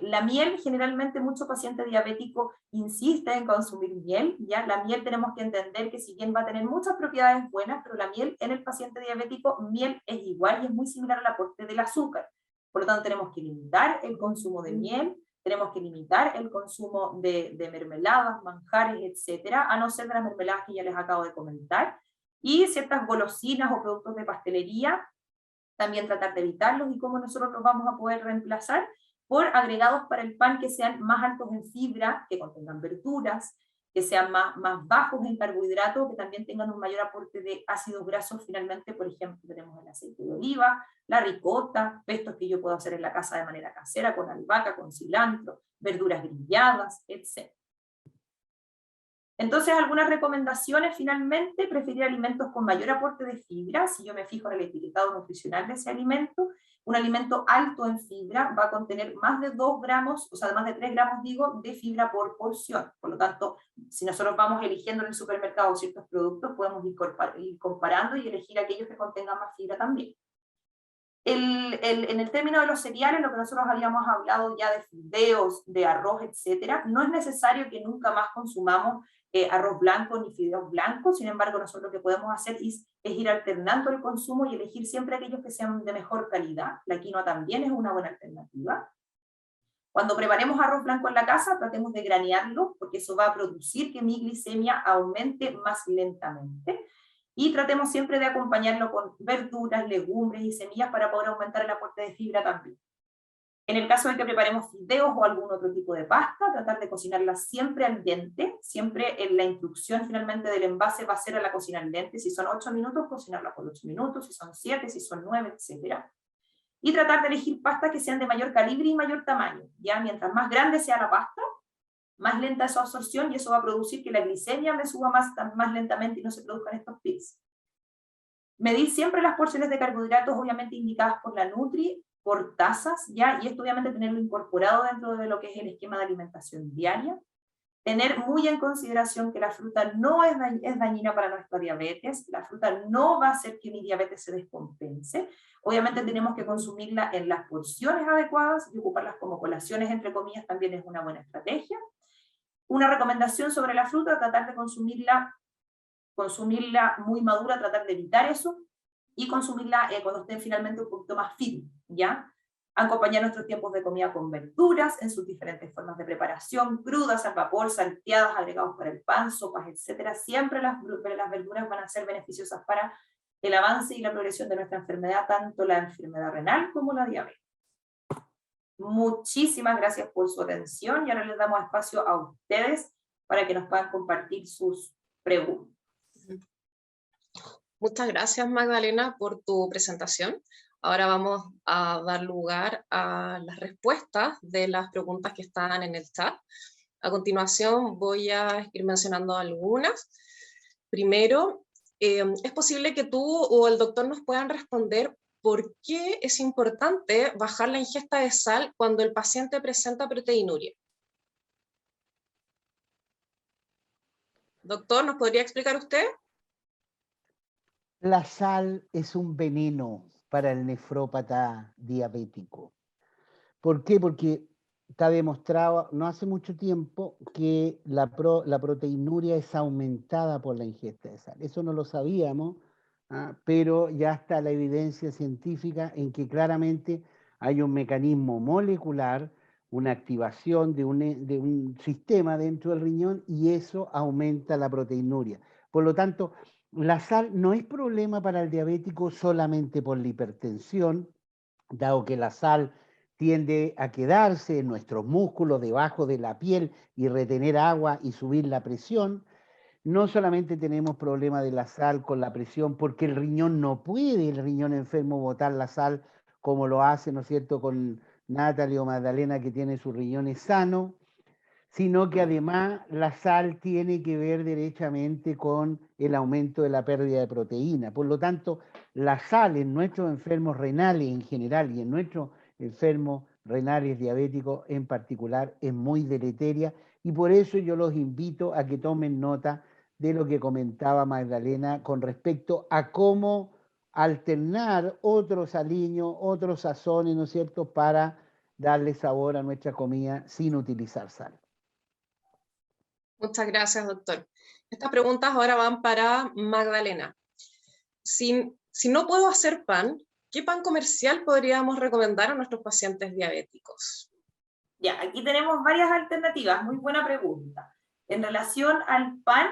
La miel, generalmente mucho paciente diabético insiste en consumir miel, ¿ya? La miel tenemos que entender que si bien va a tener muchas propiedades buenas, pero la miel en el paciente diabético, miel es igual y es muy similar al aporte del azúcar. Por lo tanto, tenemos que limitar el consumo de miel, tenemos que limitar el consumo de mermeladas, manjares, etcétera, a no ser de las mermeladas que ya les acabo de comentar, y ciertas golosinas o productos de pastelería, también tratar de evitarlos. ¿Y cómo nosotros los vamos a poder reemplazar? Por agregados para el pan que sean más altos en fibra, que contengan verduras, que sean más bajos en carbohidratos, que también tengan un mayor aporte de ácidos grasos. Finalmente, por ejemplo, tenemos el aceite de oliva, la ricota, pestos que yo puedo hacer en la casa de manera casera, con albahaca, con cilantro, verduras grilladas, etc. Entonces, algunas recomendaciones finalmente: preferir alimentos con mayor aporte de fibra, si yo me fijo en el etiquetado nutricional de ese alimento, Un alimento alto en fibra va a contener más de 2 gramos, o sea, más de 3 gramos, digo, de fibra por porción. Por lo tanto, si nosotros vamos eligiendo en el supermercado ciertos productos, podemos ir comparando y elegir aquellos que contengan más fibra también. En el término de los cereales, lo que nosotros habíamos hablado ya de fideos, de arroz, etcétera, no es necesario que nunca más consumamos arroz blanco ni fideos blancos. Sin embargo, nosotros lo que podemos hacer es ir alternando el consumo y elegir siempre aquellos que sean de mejor calidad. La quinoa también es una buena alternativa. Cuando preparemos arroz blanco en la casa, tratemos de granearlo, porque eso va a producir que mi glicemia aumente más lentamente. Y tratemos siempre de acompañarlo con verduras, legumbres y semillas para poder aumentar el aporte de fibra también. En el caso de que preparemos fideos o algún otro tipo de pasta, tratar de cocinarla siempre al dente. Siempre en la instrucción finalmente del envase va a ser a la cocina al dente. Si son 8 minutos, cocinarla por 8 minutos. Si son 7, si son 9, etc. Y tratar de elegir pastas que sean de mayor calibre y mayor tamaño. Ya mientras más grande sea la pasta, más lenta es su absorción, y eso va a producir que la glicemia me suba más lentamente y no se produzcan estos pics. Medir siempre las porciones de carbohidratos, obviamente indicadas por la Nutri, por tazas, ¿ya? Y esto obviamente tenerlo incorporado dentro de lo que es el esquema de alimentación diaria. Tener muy en consideración que la fruta no es dañina para nuestra diabetes. La fruta no va a hacer que mi diabetes se descompense. Obviamente tenemos que consumirla en las porciones adecuadas, y ocuparlas como colaciones, entre comillas, también es una buena estrategia. Una recomendación sobre la fruta: tratar de consumirla muy madura, tratar de evitar eso, y consumirla cuando estén finalmente un poquito más firme, ¿ya? Acompañar nuestros tiempos de comida con verduras en sus diferentes formas de preparación, crudas, al vapor, salteadas, agregados para el pan, sopas, etc. Siempre las verduras van a ser beneficiosas para el avance y la progresión de nuestra enfermedad, tanto la enfermedad renal como la diabetes. Muchísimas gracias por su atención, y ahora les damos espacio a ustedes para que nos puedan compartir sus preguntas. Muchas gracias, Magdalena, por tu presentación. Ahora vamos a dar lugar a las respuestas de las preguntas que están en el chat. A continuación voy a ir mencionando algunas. Primero, ¿es posible que tú o el doctor nos puedan responder por qué es importante bajar la ingesta de sal cuando el paciente presenta proteinuria? Doctor, ¿nos podría explicar usted? La sal es un veneno para el nefrópata diabético. ¿Por qué? Porque está demostrado no hace mucho tiempo que la proteinuria es aumentada por la ingesta de sal. Eso no lo sabíamos, pero ya está la evidencia científica en que claramente hay un mecanismo molecular, una activación de un sistema dentro del riñón, y eso aumenta la proteinuria. Por lo tanto, la sal no es problema para el diabético solamente por la hipertensión, dado que la sal tiende a quedarse en nuestros músculos debajo de la piel y retener agua y subir la presión. No solamente tenemos problema de la sal con la presión, porque el riñón no puede, el riñón enfermo, botar la sal como lo hace, ¿no es cierto?, con Natalie o Magdalena, que tiene sus riñones sanos, sino que además la sal tiene que ver derechamente con el aumento de la pérdida de proteína. Por lo tanto, la sal en nuestros enfermos renales en general y en nuestros enfermos renales diabéticos en particular es muy deleteria, y por eso yo los invito a que tomen nota de lo que comentaba Magdalena con respecto a cómo alternar otros aliños, otros sazones, ¿no es cierto?, para darle sabor a nuestra comida sin utilizar sal. Muchas gracias, doctor. Estas preguntas ahora van para Magdalena. Si no puedo hacer pan, ¿qué pan comercial podríamos recomendar a nuestros pacientes diabéticos? Ya, aquí tenemos varias alternativas. Muy buena pregunta. En relación al pan,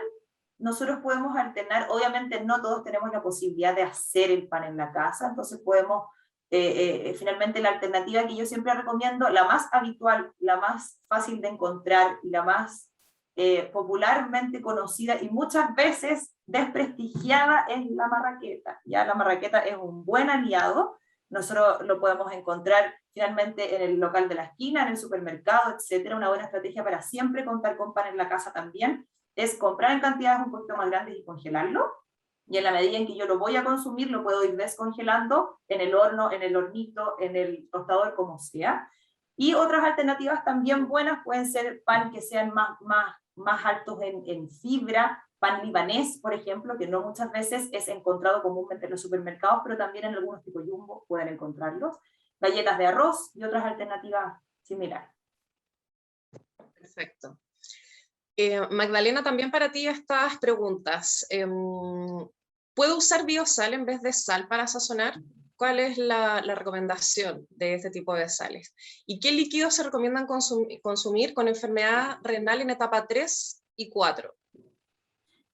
nosotros podemos alternar. Obviamente no todos tenemos la posibilidad de hacer el pan en la casa, entonces podemos, finalmente la alternativa que yo siempre recomiendo, la más habitual, la más fácil de encontrar y la más popularmente conocida y muchas veces desprestigiada, es la marraqueta. Ya la marraqueta es un buen aliado. Nosotros lo podemos encontrar finalmente en el local de la esquina, en el supermercado, etcétera. Una buena estrategia para siempre contar con pan en la casa también es comprar en cantidades un poquito más grandes y congelarlo. y en la medida en que yo lo voy a consumir, lo puedo ir descongelando en el horno, en el hornito, en el tostador, como sea. Y otras alternativas también buenas pueden ser pan que sean más altos en fibra, pan libanés, por ejemplo, que no muchas veces es encontrado comúnmente en los supermercados, pero también en algunos tipos Jumbo pueden encontrarlos. Galletas de arroz y otras alternativas similares. Perfecto. Magdalena, también para ti estas preguntas. ¿Puedo usar biosal en vez de sal para sazonar? ¿Cuál es la recomendación de este tipo de sales? ¿Y qué líquidos se recomiendan consumir con enfermedad renal en etapa 3 y 4?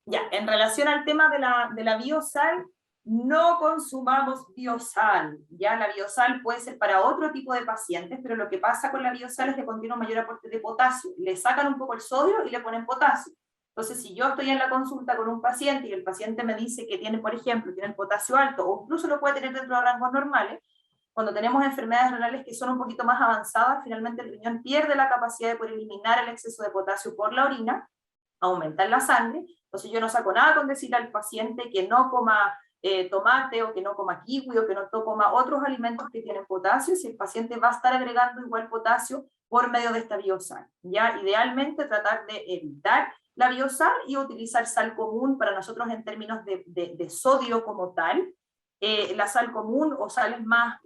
Ya, en relación al tema de la biosal, no consumamos biosal. Ya, la biosal puede ser para otro tipo de pacientes, pero lo que pasa con la biosal es que contiene un mayor aporte de potasio. Le sacan un poco el sodio y le ponen potasio. Entonces, si yo estoy en la consulta con un paciente y el paciente me dice que tiene, por ejemplo, tiene el potasio alto, o incluso lo puede tener dentro de rangos normales, cuando tenemos enfermedades renales que son un poquito más avanzadas, finalmente el riñón pierde la capacidad de poder eliminar el exceso de potasio por la orina, aumenta en la sangre. Entonces yo no saco nada con decirle al paciente que no coma tomate, o que no coma kiwi, o que no coma otros alimentos que tienen potasio, si el paciente va a estar agregando igual potasio por medio de esta biosal. Ya, idealmente tratar de evitar la biosal y utilizar sal común para nosotros en términos de sodio como tal. La sal común o sales más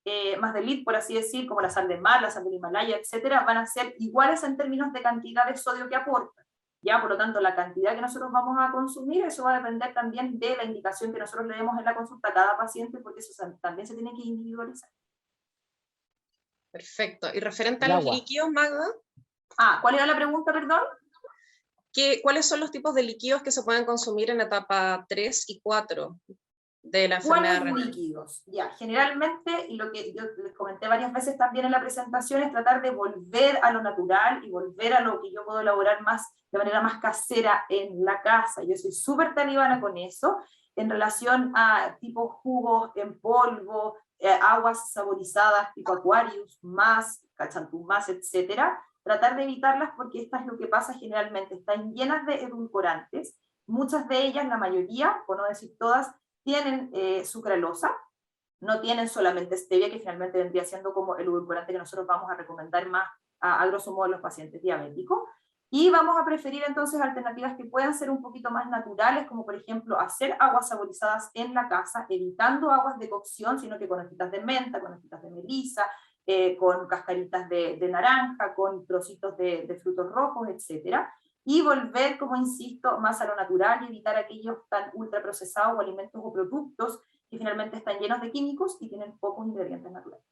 de elite, por así decir, como la sal de mar, la sal del Himalaya, etcétera, van a ser iguales en términos de cantidad de sodio que aportan. Ya, por lo tanto, la cantidad que nosotros vamos a consumir, eso va a depender también de la indicación que nosotros le demos en la consulta a cada paciente, porque eso también se tiene que individualizar. Perfecto. ¿Y referente a los líquidos, Magda? ¿Cuál era la pregunta, perdón? ¿Cuáles son los tipos de líquidos que se pueden consumir en etapa 3 y 4 de la enfermedad renal? ¿Cuáles líquidos? Ya, generalmente, y lo que yo les comenté varias veces también en la presentación, es tratar de volver a lo natural y volver a lo que yo puedo elaborar de manera más casera en la casa. Yo soy súper talibana con eso, en relación a tipo jugos en polvo, aguas saborizadas tipo Aquarius, más, cachantú más, etcétera. Tratar de evitarlas porque estas es lo que pasa generalmente, están llenas de edulcorantes, muchas de ellas, la mayoría, por no decir todas, tienen sucralosa, no tienen solamente stevia, que finalmente vendría siendo como el edulcorante que nosotros vamos a recomendar más a grosso modo a los pacientes diabéticos, y vamos a preferir entonces alternativas que puedan ser un poquito más naturales, como por ejemplo hacer aguas saborizadas en la casa, evitando aguas de cocción, sino que con hojitas de menta, con hojitas de melisa, con cascaritas de naranja, con trocitos de frutos rojos, etcétera, y volver, como insisto, más a lo natural y evitar aquellos tan ultraprocesados o alimentos o productos que finalmente están llenos de químicos y tienen pocos ingredientes naturales.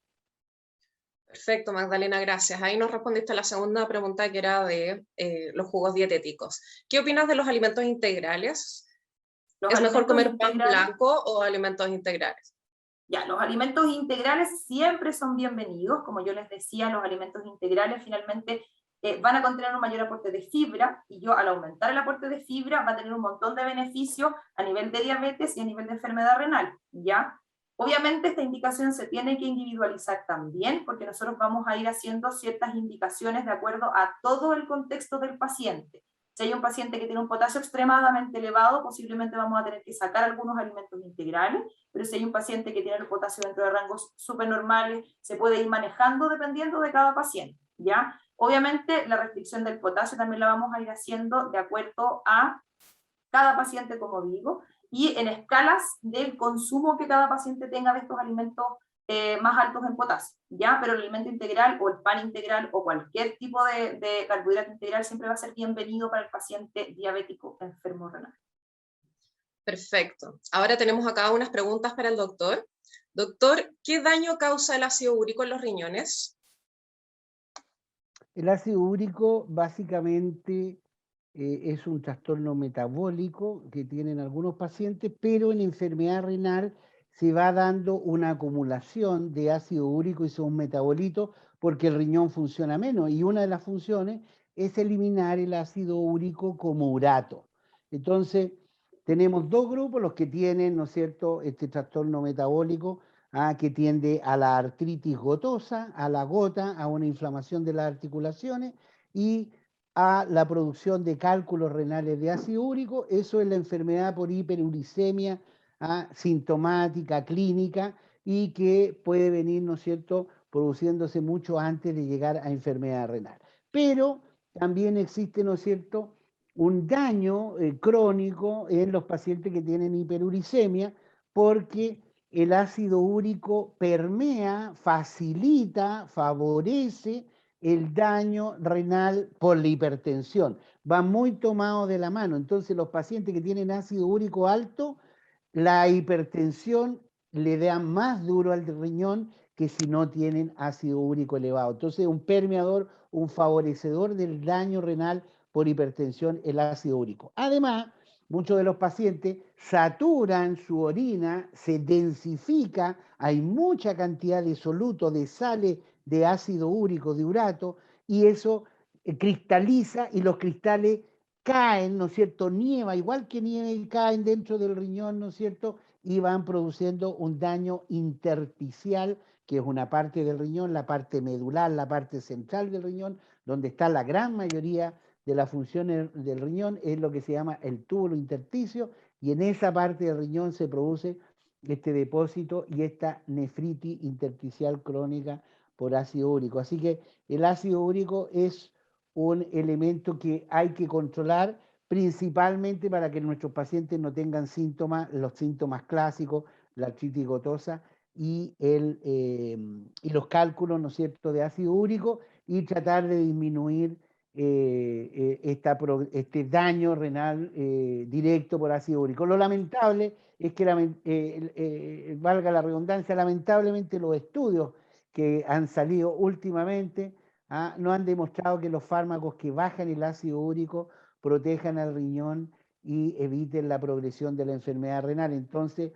Perfecto, Magdalena, gracias. Ahí nos respondiste a la segunda pregunta, que era de los jugos dietéticos. ¿Qué opinas de los alimentos integrales? ¿Es mejor comer pan blanco o alimentos integrales? Ya, los alimentos integrales siempre son bienvenidos. Como yo les decía, los alimentos integrales finalmente van a contener un mayor aporte de fibra, y yo al aumentar el aporte de fibra va a tener un montón de beneficios a nivel de diabetes y a nivel de enfermedad renal, ¿ya? Obviamente esta indicación se tiene que individualizar también, porque nosotros vamos a ir haciendo ciertas indicaciones de acuerdo a todo el contexto del paciente. Si hay un paciente que tiene un potasio extremadamente elevado, posiblemente vamos a tener que sacar algunos alimentos integrales, pero si hay un paciente que tiene el potasio dentro de rangos súper normales, se puede ir manejando dependiendo de cada paciente, ¿ya? Obviamente la restricción del potasio también la vamos a ir haciendo de acuerdo a cada paciente, como digo, y en escalas del consumo que cada paciente tenga de estos alimentos más altos en potasio, ¿ya? Pero el alimento integral o el pan integral o cualquier tipo de carbohidrato integral siempre va a ser bienvenido para el paciente diabético enfermo renal. Perfecto. Ahora tenemos acá unas preguntas para el doctor. Doctor, ¿qué daño causa el ácido úrico en los riñones? El ácido úrico básicamente es un trastorno metabólico que tienen algunos pacientes, pero en enfermedad renal se va dando una acumulación de ácido úrico y sus metabolitos porque el riñón funciona menos, y una de las funciones es eliminar el ácido úrico como urato. Entonces, tenemos dos grupos, los que tienen, ¿no es cierto?, este trastorno metabólico, que tiende a la artritis gotosa, a la gota, a una inflamación de las articulaciones, y a la producción de cálculos renales de ácido úrico. Eso es la enfermedad por hiperuricemia sintomática, clínica, y que puede venir, ¿no es cierto?, produciéndose mucho antes de llegar a enfermedad renal. Pero también existe, ¿no es cierto?, un daño crónico en los pacientes que tienen hiperuricemia, porque el ácido úrico permea, facilita, favorece el daño renal por la hipertensión. Va muy tomado de la mano. Entonces, los pacientes que tienen ácido úrico alto, la hipertensión le da más duro al riñón que si no tienen ácido úrico elevado. Entonces, un permeador, un favorecedor del daño renal por hipertensión, el ácido úrico. Además, muchos de los pacientes saturan su orina, se densifica, hay mucha cantidad de soluto, de sales de ácido úrico, de urato, y eso cristaliza, y los cristales caen, ¿no es cierto?, nieva, igual que nieve, y caen dentro del riñón, ¿no es cierto?, y van produciendo un daño intersticial, que es una parte del riñón, la parte medular, la parte central del riñón, donde está la gran mayoría de las funciones del riñón, es lo que se llama el túbulo intersticio, y en esa parte del riñón se produce este depósito y esta nefritis intersticial crónica por ácido úrico. Así que el ácido úrico es un elemento que hay que controlar, principalmente para que nuestros pacientes no tengan síntomas, los síntomas clásicos, la artritis gotosa y los cálculos, ¿no es cierto?, de ácido úrico, y tratar de disminuir este daño renal directo por ácido úrico. Lo lamentable es que, valga la redundancia, lamentablemente los estudios que han salido últimamente no han demostrado que los fármacos que bajan el ácido úrico protejan al riñón y eviten la progresión de la enfermedad renal. Entonces,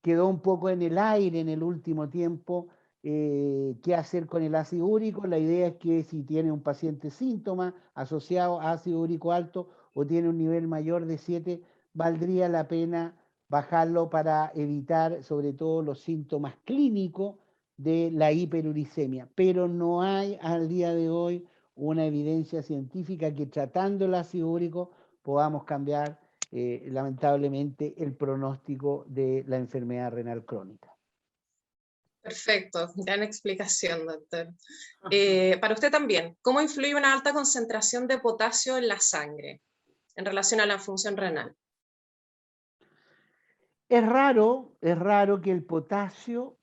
quedó un poco en el aire en el último tiempo qué hacer con el ácido úrico. La idea es que si tiene un paciente síntomas asociados a ácido úrico alto o tiene un nivel mayor de 7, valdría la pena bajarlo para evitar sobre todo los síntomas clínicos de la hiperuricemia. Pero no hay al día de hoy una evidencia científica que tratando el ácido úrico podamos cambiar lamentablemente el pronóstico de la enfermedad renal crónica. Perfecto, gran explicación, doctor. Para usted también, ¿cómo influye una alta concentración de potasio en la sangre en relación a la función renal? Es raro que el potasio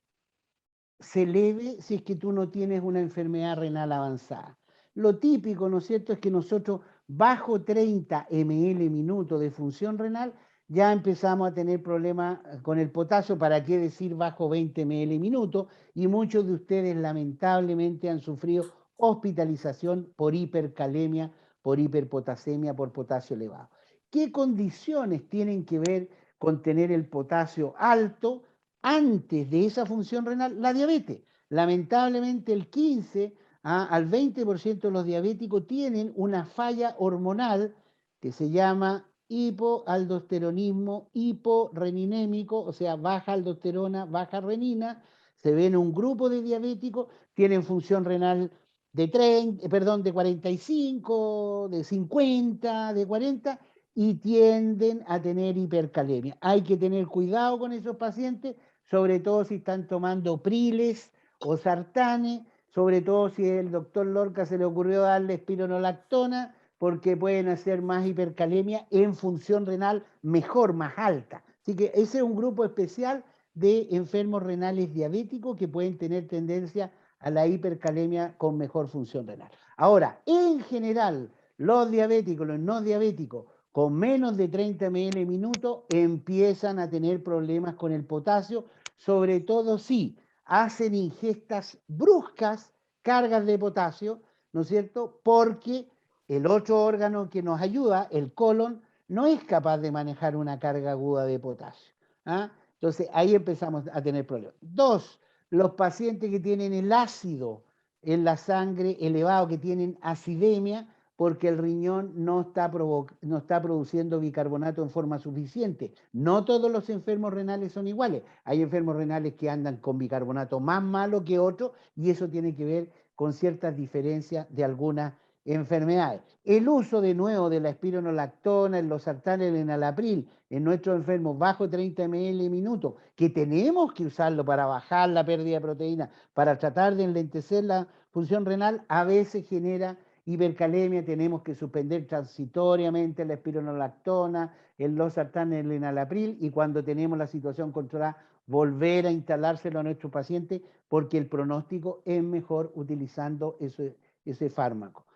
se eleve si es que tú no tienes una enfermedad renal avanzada. Lo típico, ¿no es cierto?, es que nosotros bajo 30 ml minuto de función renal ya empezamos a tener problemas con el potasio, para qué decir bajo 20 ml minuto, y muchos de ustedes lamentablemente han sufrido hospitalización por hipercalemia, por hiperpotasemia, por potasio elevado. ¿Qué condiciones tienen que ver con tener el potasio alto antes de esa función renal? La diabetes. Lamentablemente el 15 al 20% de los diabéticos tienen una falla hormonal que se llama hipoaldosteronismo hiporreninémico, o sea, baja aldosterona, baja renina. Se ven un grupo de diabéticos, tienen función renal de 45, de 50, de 40, y tienden a tener hipercalemia. Hay que tener cuidado con esos pacientes, sobre todo si están tomando priles o sartane, sobre todo si el doctor Lorca se le ocurrió darle espironolactona, porque pueden hacer más hipercalemia en función renal mejor, más alta. Así que ese es un grupo especial de enfermos renales diabéticos que pueden tener tendencia a la hipercalemia con mejor función renal. Ahora, en general, los diabéticos, los no diabéticos, con menos de 30 ml minuto empiezan a tener problemas con el potasio, sobre todo si hacen ingestas bruscas, cargas de potasio, ¿no es cierto?, porque el otro órgano que nos ayuda, el colon, no es capaz de manejar una carga aguda de potasio. Entonces ahí empezamos a tener problemas. 2, los pacientes que tienen el ácido en la sangre elevado, que tienen acidemia, porque el riñón no está produciendo bicarbonato en forma suficiente. No todos los enfermos renales son iguales. Hay enfermos renales que andan con bicarbonato más malo que otros, y eso tiene que ver con ciertas diferencias de algunas enfermedades. El uso de nuevo de la espironolactona, el losartán, el enalapril en nuestros enfermos bajo 30 ml minuto, que tenemos que usarlo para bajar la pérdida de proteína, para tratar de enlentecer la función renal, a veces genera hipercalemia. Tenemos que suspender transitoriamente la espironolactona, el losartán, el enalapril, y cuando tenemos la situación controlada, volver a instalárselo a nuestros pacientes, porque el pronóstico es mejor utilizando ese fármaco.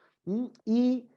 Y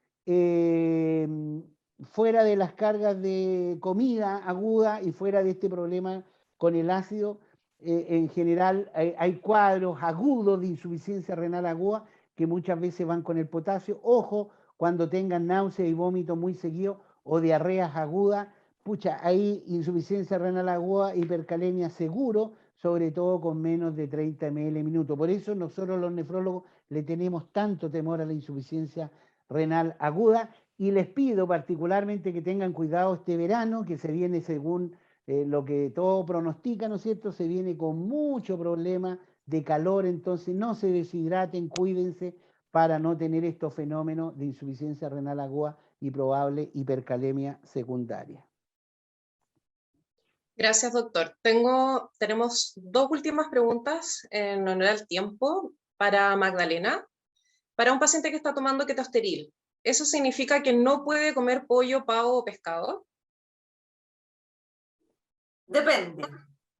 fuera de las cargas de comida aguda y fuera de este problema con el ácido, en general hay cuadros agudos de insuficiencia renal aguda que muchas veces van con el potasio. Ojo, cuando tengan náuseas y vómitos muy seguidos o diarreas agudas, pucha, hay insuficiencia renal aguda, hipercalemia seguro, sobre todo con menos de 30 ml minuto. Por eso nosotros los nefrólogos le tenemos tanto temor a la insuficiencia renal aguda, y les pido particularmente que tengan cuidado este verano, que se viene según lo que todo pronostica, ¿no es cierto? Se viene con mucho problema de calor, entonces no se deshidraten, cuídense para no tener estos fenómenos de insuficiencia renal aguda y probable hipercalemia secundaria. Gracias, doctor. Tenemos dos últimas preguntas en honor al tiempo para Magdalena. Para un paciente que está tomando ketosteril, ¿eso significa que no puede comer pollo, pavo o pescado? Depende.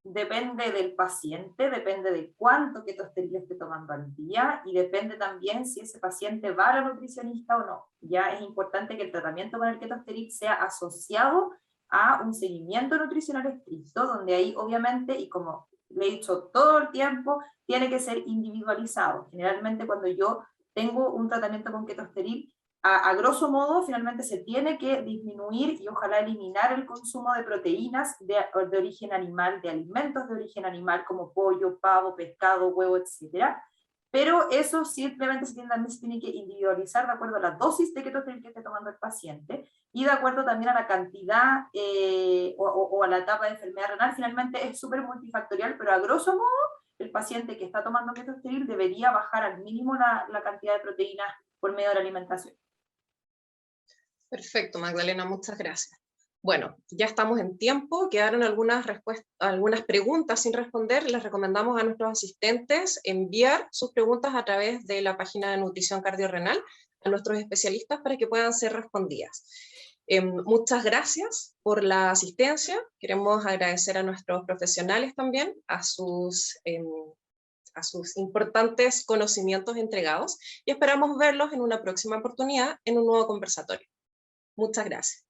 Depende del paciente, depende de cuánto ketosteril esté tomando al día, y depende también si ese paciente va a la nutricionista o no. Ya es importante que el tratamiento con el ketosteril sea asociado a un seguimiento nutricional estricto, donde ahí obviamente, y como le he dicho todo el tiempo, tiene que ser individualizado. Generalmente cuando yo tengo un tratamiento con ketosteril, a grosso modo, finalmente se tiene que disminuir y ojalá eliminar el consumo de proteínas de origen animal, de alimentos de origen animal como pollo, pavo, pescado, huevo, etc. Pero eso simplemente también se tiene que individualizar de acuerdo a la dosis de ketosteril que esté tomando el paciente y de acuerdo también a la cantidad o a la etapa de enfermedad renal. Finalmente es súper multifactorial, pero a grosso modo el paciente que está tomando ketosteril debería bajar al mínimo la cantidad de proteínas por medio de la alimentación. Perfecto, Magdalena, muchas gracias. Bueno, ya estamos en tiempo, quedaron algunas preguntas sin responder. Les recomendamos a nuestros asistentes enviar sus preguntas a través de la página de nutrición cardiorrenal a nuestros especialistas para que puedan ser respondidas. Muchas gracias por la asistencia. Queremos agradecer a nuestros profesionales también, a sus importantes conocimientos entregados, y esperamos verlos en una próxima oportunidad en un nuevo conversatorio. Muchas gracias.